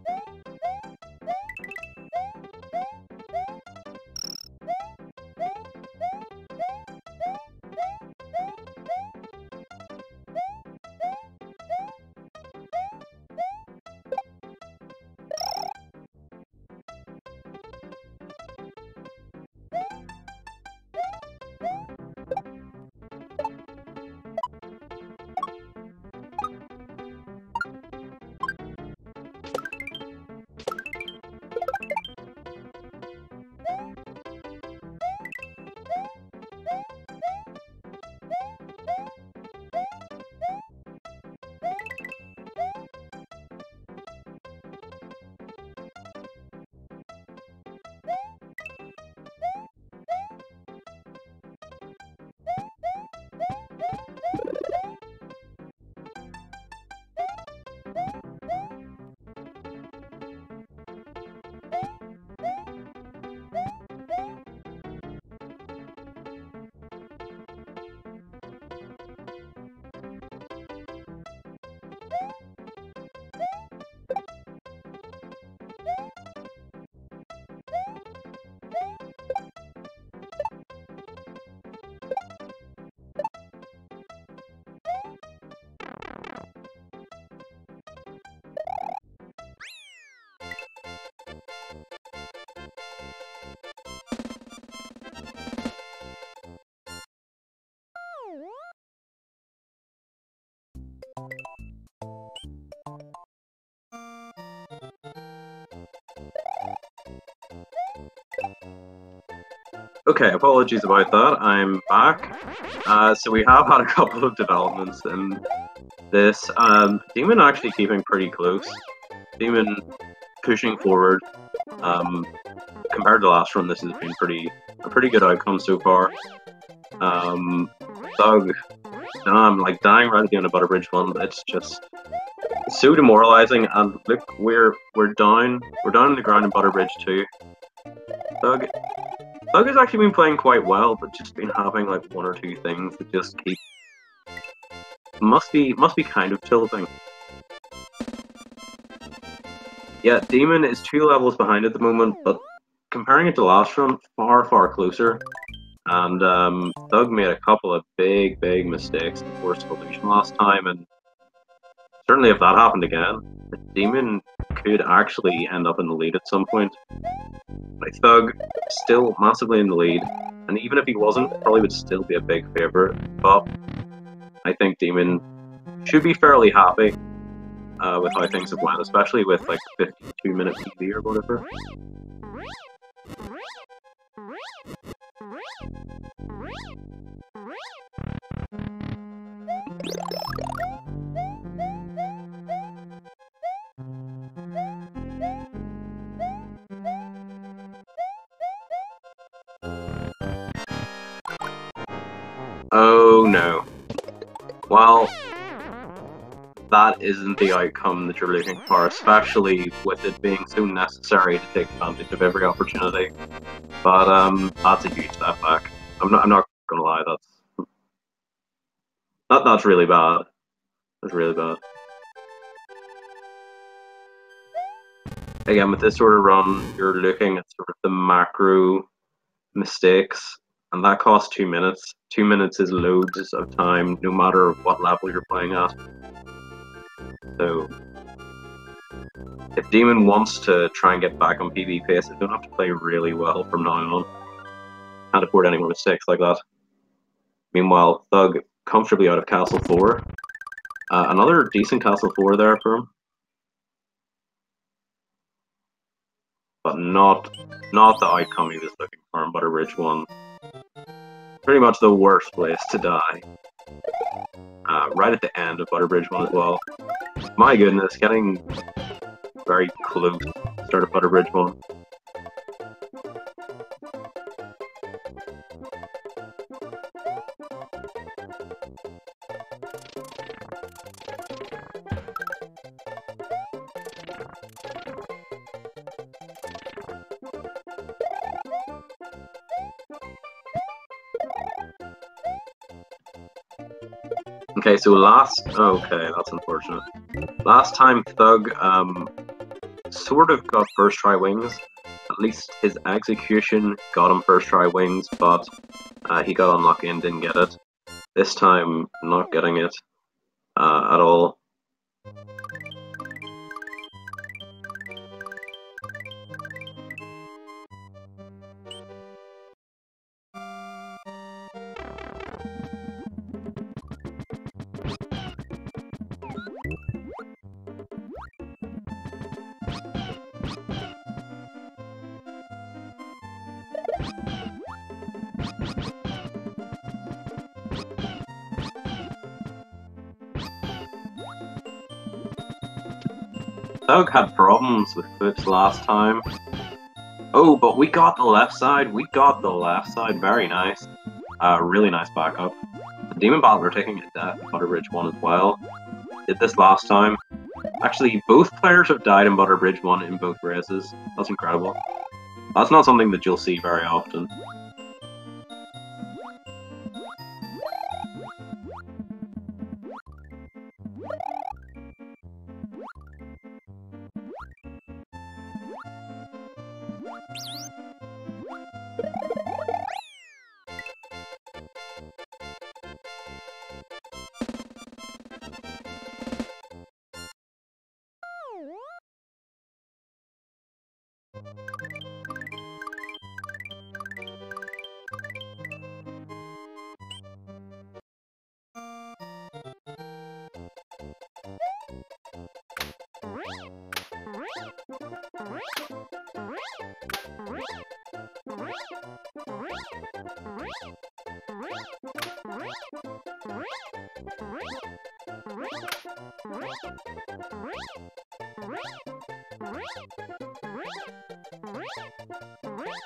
Okay, apologies about that. I'm back. So we have had a couple of developments in this. Demon actually keeping pretty close. Demon pushing forward. Compared to last run, this has been a pretty good outcome so far. Thug, like dying right at the end of Butterbridge 1. It's just so demoralizing. And look, we're down on the ground in Butterbridge 2. Thug has actually been playing quite well, but just been having like one or two things that just keep must be kind of tilting. Yeah, Demon is 2 levels behind at the moment, but comparing it to last run, far closer. And Thug made a couple of big mistakes in Forced Evolution last time, and certainly if that happened again, Demon could actually end up in the lead at some point. Like Thug, still massively in the lead, and even if he wasn't, probably would still be a big favourite. But I think Demon should be fairly happy with how things have went, especially with like 52-minute PB or whatever. Oh no. Well, that isn't the outcome that you're looking for, especially with it being so necessary to take advantage of every opportunity. But that's a huge step back. I'm not gonna lie, that's really bad. That's really bad. Again, with this sort of run, you're looking at sort of the macro mistakes, and that costs 2 minutes. 2 minutes is loads of time, no matter what level you're playing at. So, if Demon wants to try and get back on PB pace, he's going to have to play really well from now on. Can't afford any more mistakes like that. Meanwhile, Thug comfortably out of Castle 4. Another decent Castle 4 there for him. But not the outcome he was looking for in Butter Ridge 1. Pretty much the worst place to die. Right at the end of Butter Bridge 1 as well. My goodness, getting very close to the start of Butter Bridge 1. Okay, so okay, that's unfortunate. Last time Thug sort of got first try wings. At least his execution got him first try wings, but he got unlucky and didn't get it. This time, not getting it at all. Thug had problems with clips last time. Oh, but we got the left side. We got the left side. Very nice. Really nice backup. The DemonBattler taking a death in Butter Bridge 1 as well. Did this last time. Actually, both players have died in Butter Bridge 1 in both races. That's incredible. That's not something that you'll see very often.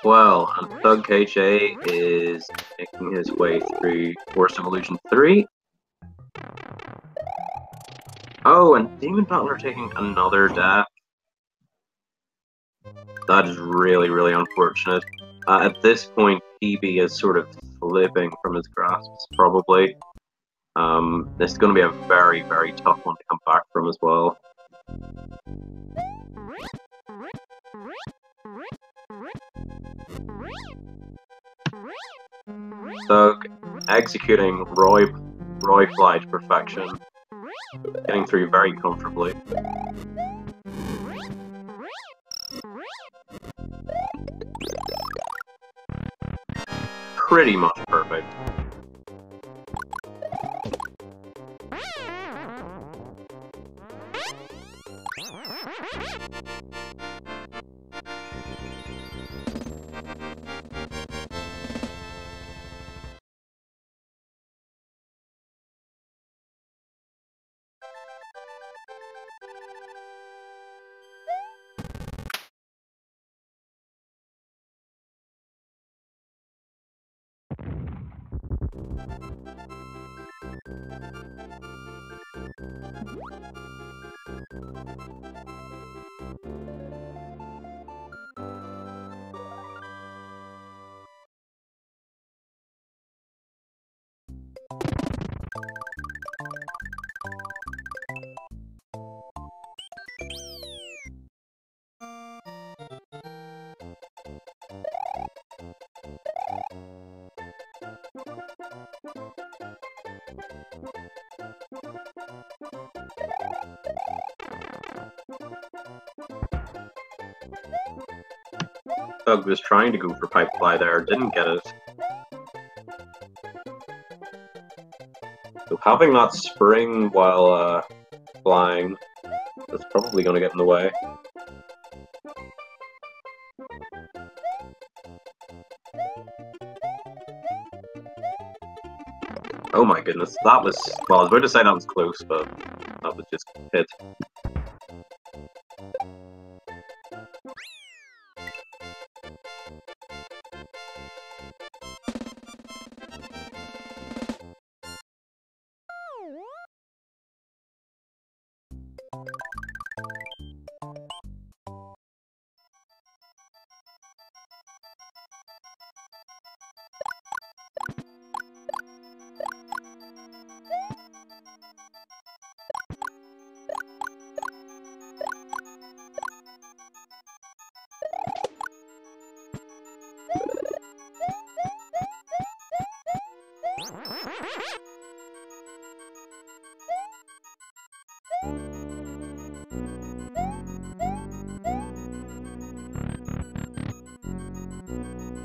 Well, and thugkj is making his way through Forced Evolution 3. Oh, and DemonBattler taking another death. That is really, really unfortunate. At this point, PB is sort of slipping from his grasps, probably. This is going to be a very, very tough one to come back from as well. Thug executing Roy Fly to perfection, getting through very comfortably. pretty much perfect. Thug was trying to go for pipe fly there, didn't get it. So having that spring while flying is probably going to get in the way. Oh my goodness, that was... Well, I was about to say that was close, but that was just hit.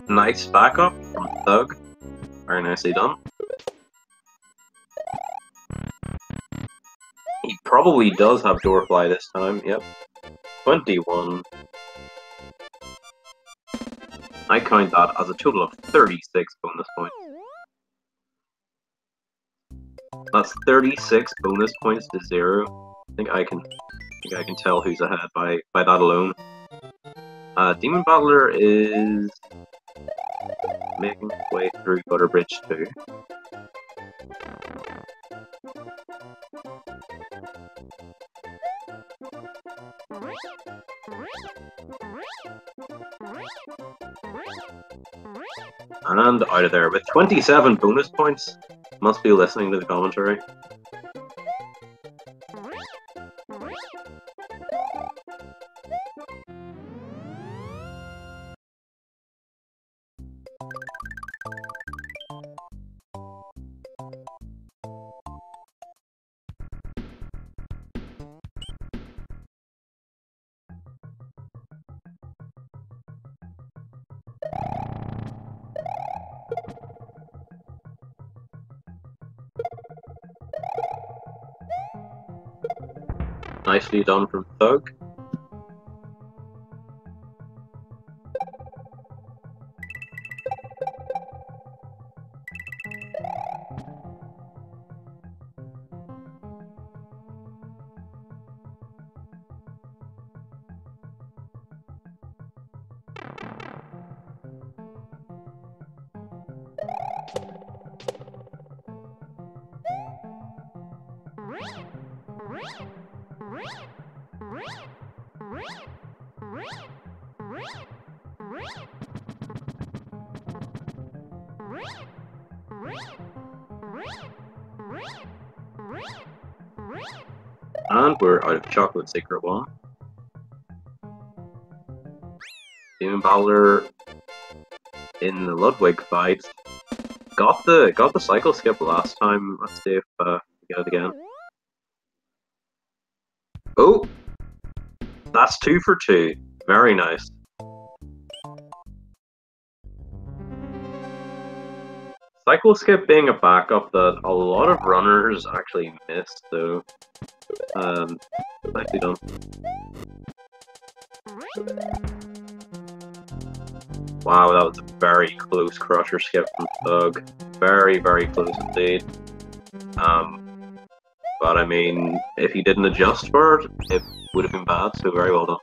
Nice backup from Thug. Very nicely done. He probably does have Doorfly this time, yep. 21. I count that as a total of 36 bonus points. That's 36 bonus points to 0. I think I can tell who's ahead by that alone. DemonBattler is making his way through Gutter Bridge 2. And out of there with 27 bonus points. Must be listening to the commentary. Nicely done from Thug. And we're out of Chocolate Secret 1. DemonBattler in the Ludwig fight got the cycle skip last time. Let's see if we get it again. Oh, that's 2 for 2. Very nice. Cycle skip being a backup that a lot of runners actually miss, though. Nicely done. Wow, that was a very close crusher skip from Thug. Very, very close indeed. But I mean, if he didn't adjust for it, it would have been bad, so very well done.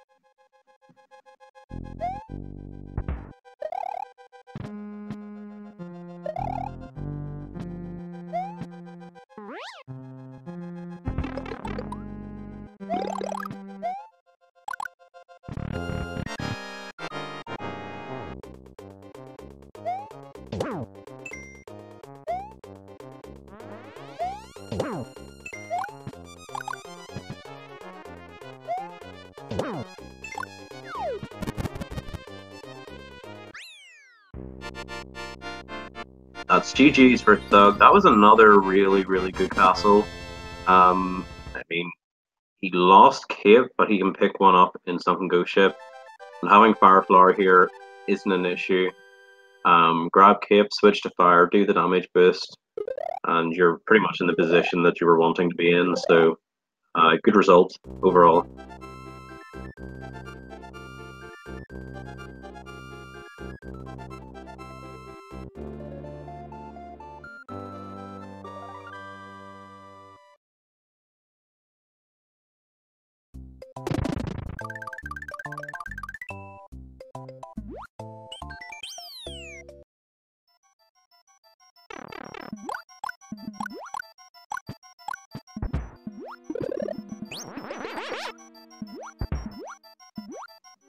That's GG's for Thug. That was another really, really good castle. I mean, he lost Cape, but he can pick one up in Sunken Ghost Ship. And having Fire Flower here isn't an issue. Grab Cape, switch to Fire, do the damage boost, and you're pretty much in the position that you were wanting to be in. So, good result overall.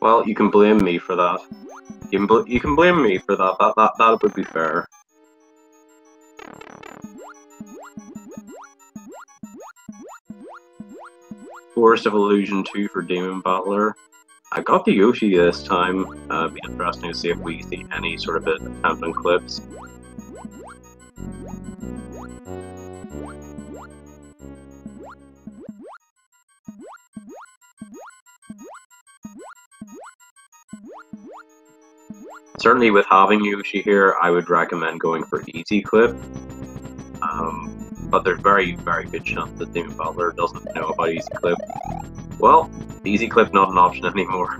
Well, you can blame me for that. You can blame me for that. That would be fair. Forest of Illusion 2 for DemonBattler. I got the Yoshi this time. It'd be interesting to see if we see any sort of attempt on clips. Certainly with having Yoshi here, I would recommend going for Easy Clip. But there's very, very good chance that DemonBattler doesn't know about Easy Clip. Well, Easy Clip not an option anymore.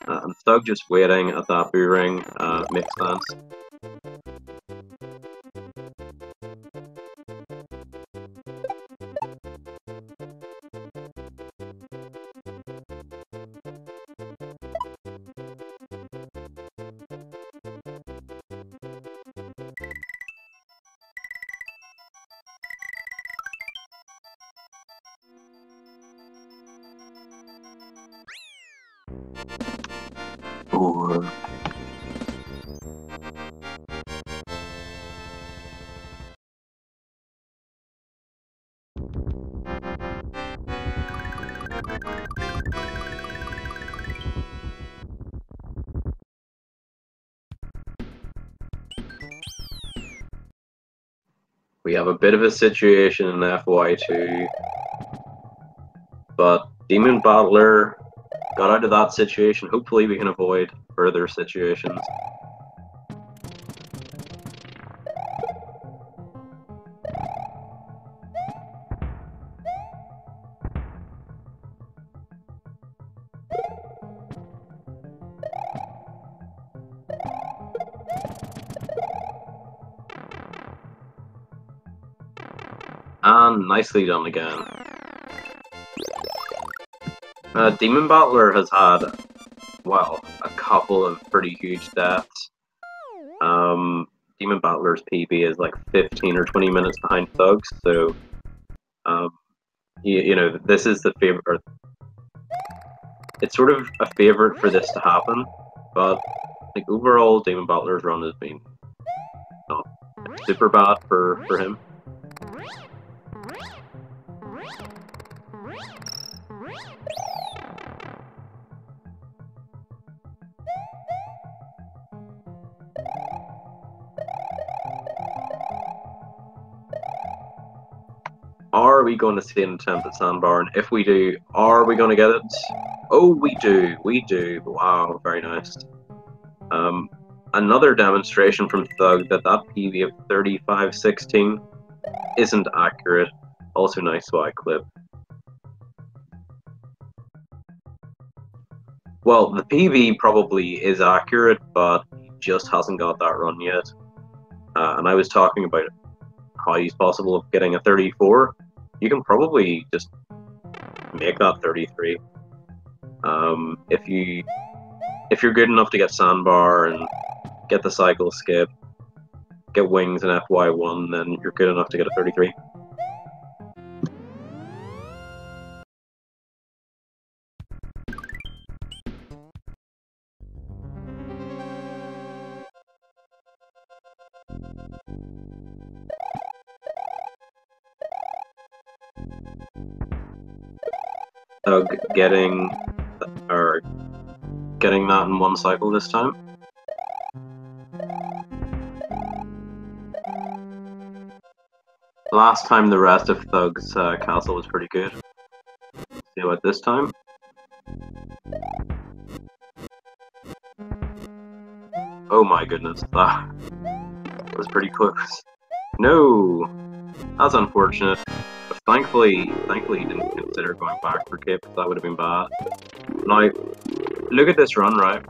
And Thug just waiting at that boo ring makes sense. Or we have a bit of a situation in FY2, but DemonBattler got out of that situation. Hopefully we can avoid further situations. And nicely done again. DemonBattler has had, well, a couple of pretty huge deaths. DemonBattler's PB is like 15 or 20 minutes behind Thug's, so you know, this is the favorite. It's sort of a favorite for this to happen, but like overall, DemonBattler's run has been not super bad for him. Are we going to see an attempt at Sandbar? And if we do, are we going to get it? Oh, we do. We do. Wow, very nice. Another demonstration from Thug that PV of 3516 isn't accurate. Also nice SWAT clip. Well, the PV probably is accurate, but he just hasn't got that run yet. And I was talking about how he's possible of getting a 34. You can probably just make that 33. If you're good enough to get Sandbar and get the cycle skip, get wings and FY1, then you're good enough to get a 33. Thug getting that in one cycle this time. Last time the rest of Thug's castle was pretty good. Let's see about this time. Oh my goodness, that was pretty close. No! That's unfortunate. But thankfully he didn't consider going back for Cape, that would have been bad. Now, look at this run, right?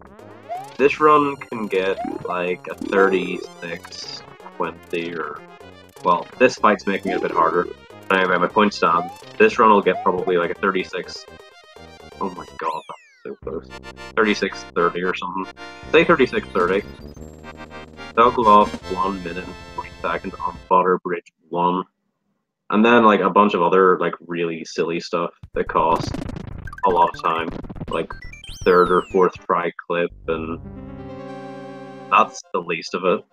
This run can get like a 36, 20, or... Well, this fight's making it a bit harder. Anyway, my point stands. This run will get probably like a 36... Oh my god, that's so close. 36-30 or something. Say 36-30. Thug lost 1 minute and 40 seconds on Butter Bridge 1. And then like a bunch of other like really silly stuff that cost a lot of time. Like 3rd or 4th try clip, and that's the least of it.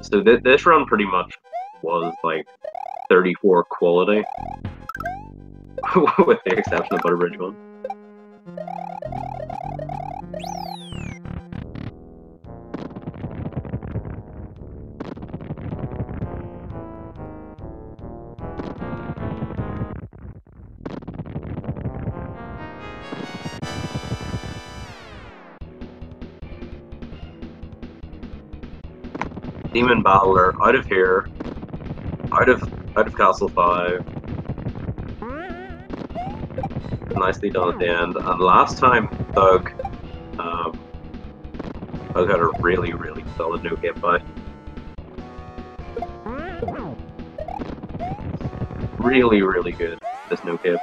So this run pretty much was like 34 quality, with the exception of Butterbridge 1. DemonBattler out of here, out of Castle 5. Nicely done at the end. And last time Thug had a really solid no hit fight. Really good, this no hit.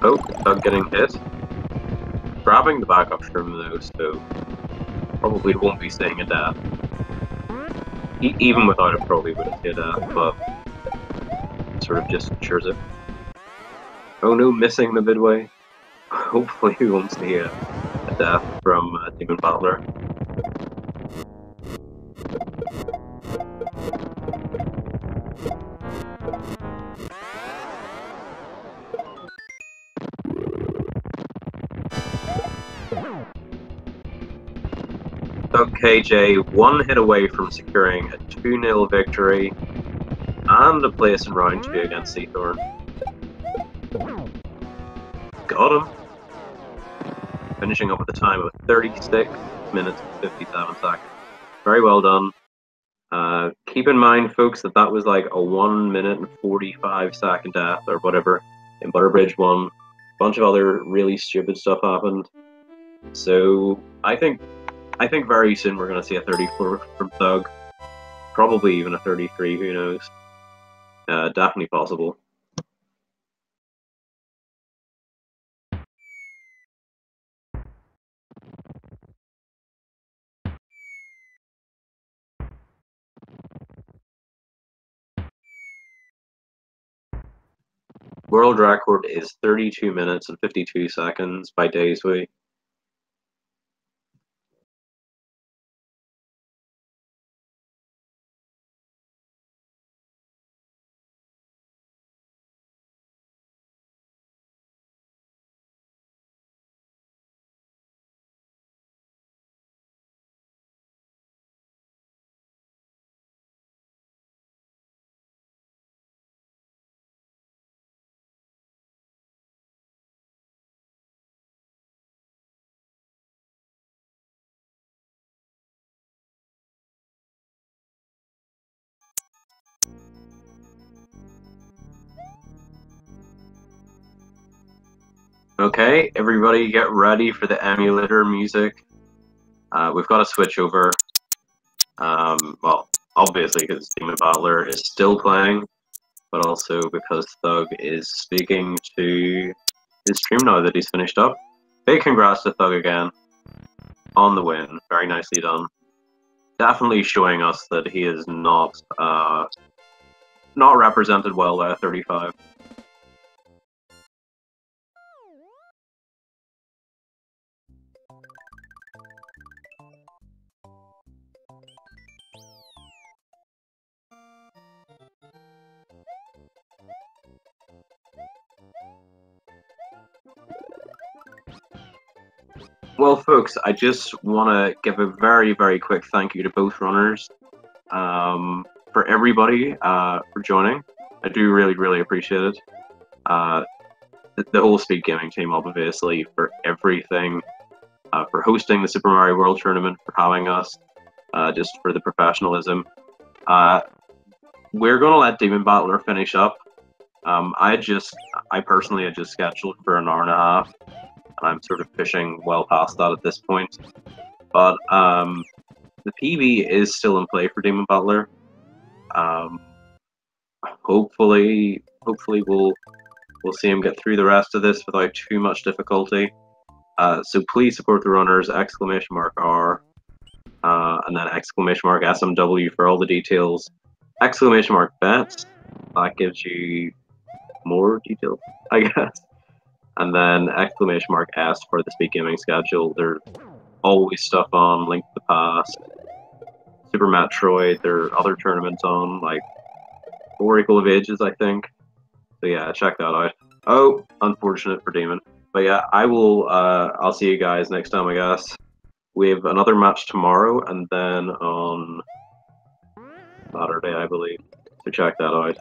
Oh, Thug getting hit. Grabbing the backup shroom though, so probably won't be staying a death. Even without it, probably would have stayed a death, but sort of just ensures it. Oh no, missing the midway. Hopefully we won't see a death from DemonBattler. thugkj 1 hit away from securing a 2-0 victory and a place in round 2 against Seathorn. Got him! Finishing up with a time of 36 minutes and 57 seconds. Very well done. Keep in mind, folks, that was like a 1 minute and 45 second death or whatever in Butterbridge 1. A bunch of other really stupid stuff happened. So I think very soon we're going to see a 34 from Thug. Probably even a 33, who knows. Definitely possible. world record is 32 minutes and 52 seconds by Daysway. Okay, everybody get ready for the emulator music. We've got to switch over. Well, obviously because DemonBattler is still playing, but also because Thug is speaking to his stream now that he's finished up. Big congrats to Thug again on the win. Very nicely done. Definitely showing us that he is not represented well by a 35. Well, folks, I just want to give a very, very quick thank you to both runners, for everybody for joining. I do really, really appreciate it. The whole Speed Gaming team, obviously, for everything, for hosting the Super Mario World Tournament, for having us, just for the professionalism. We're going to let DemonBattler finish up. I personally had just scheduled for an hour and a half, and I'm sort of pushing well past that at this point. But the PB is still in play for DemonBattler. Hopefully we'll see him get through the rest of this without too much difficulty. So please support the runners, !R, and then !SMW for all the details. !bets, that gives you more details, I guess. And then !S for the Speed Gaming schedule. There's always stuff on, Link to the Past, Super Metroid, there are other tournaments on, like 4 Equal of Ages, I think. So yeah, check that out. Oh, unfortunate for Demon. But yeah, I'll see you guys next time, I guess. We have another match tomorrow, and then on Saturday, I believe. So check that out.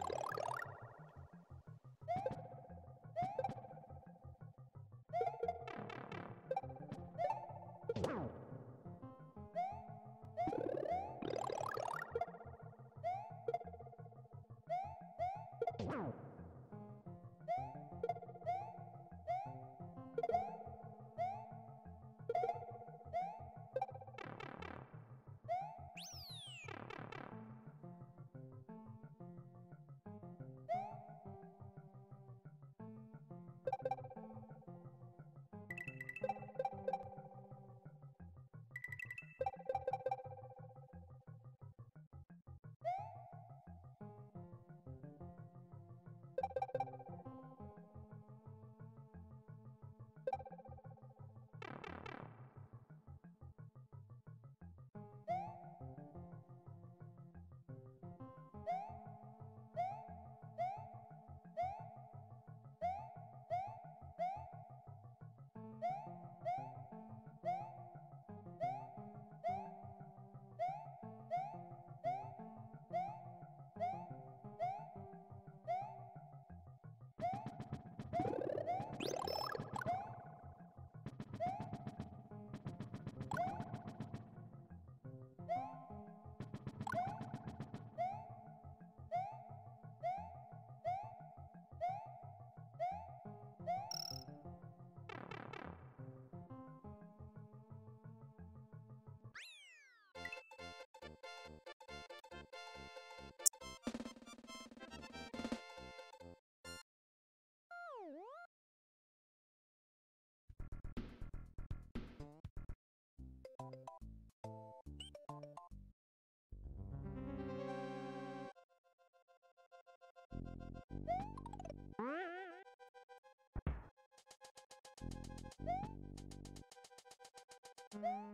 What?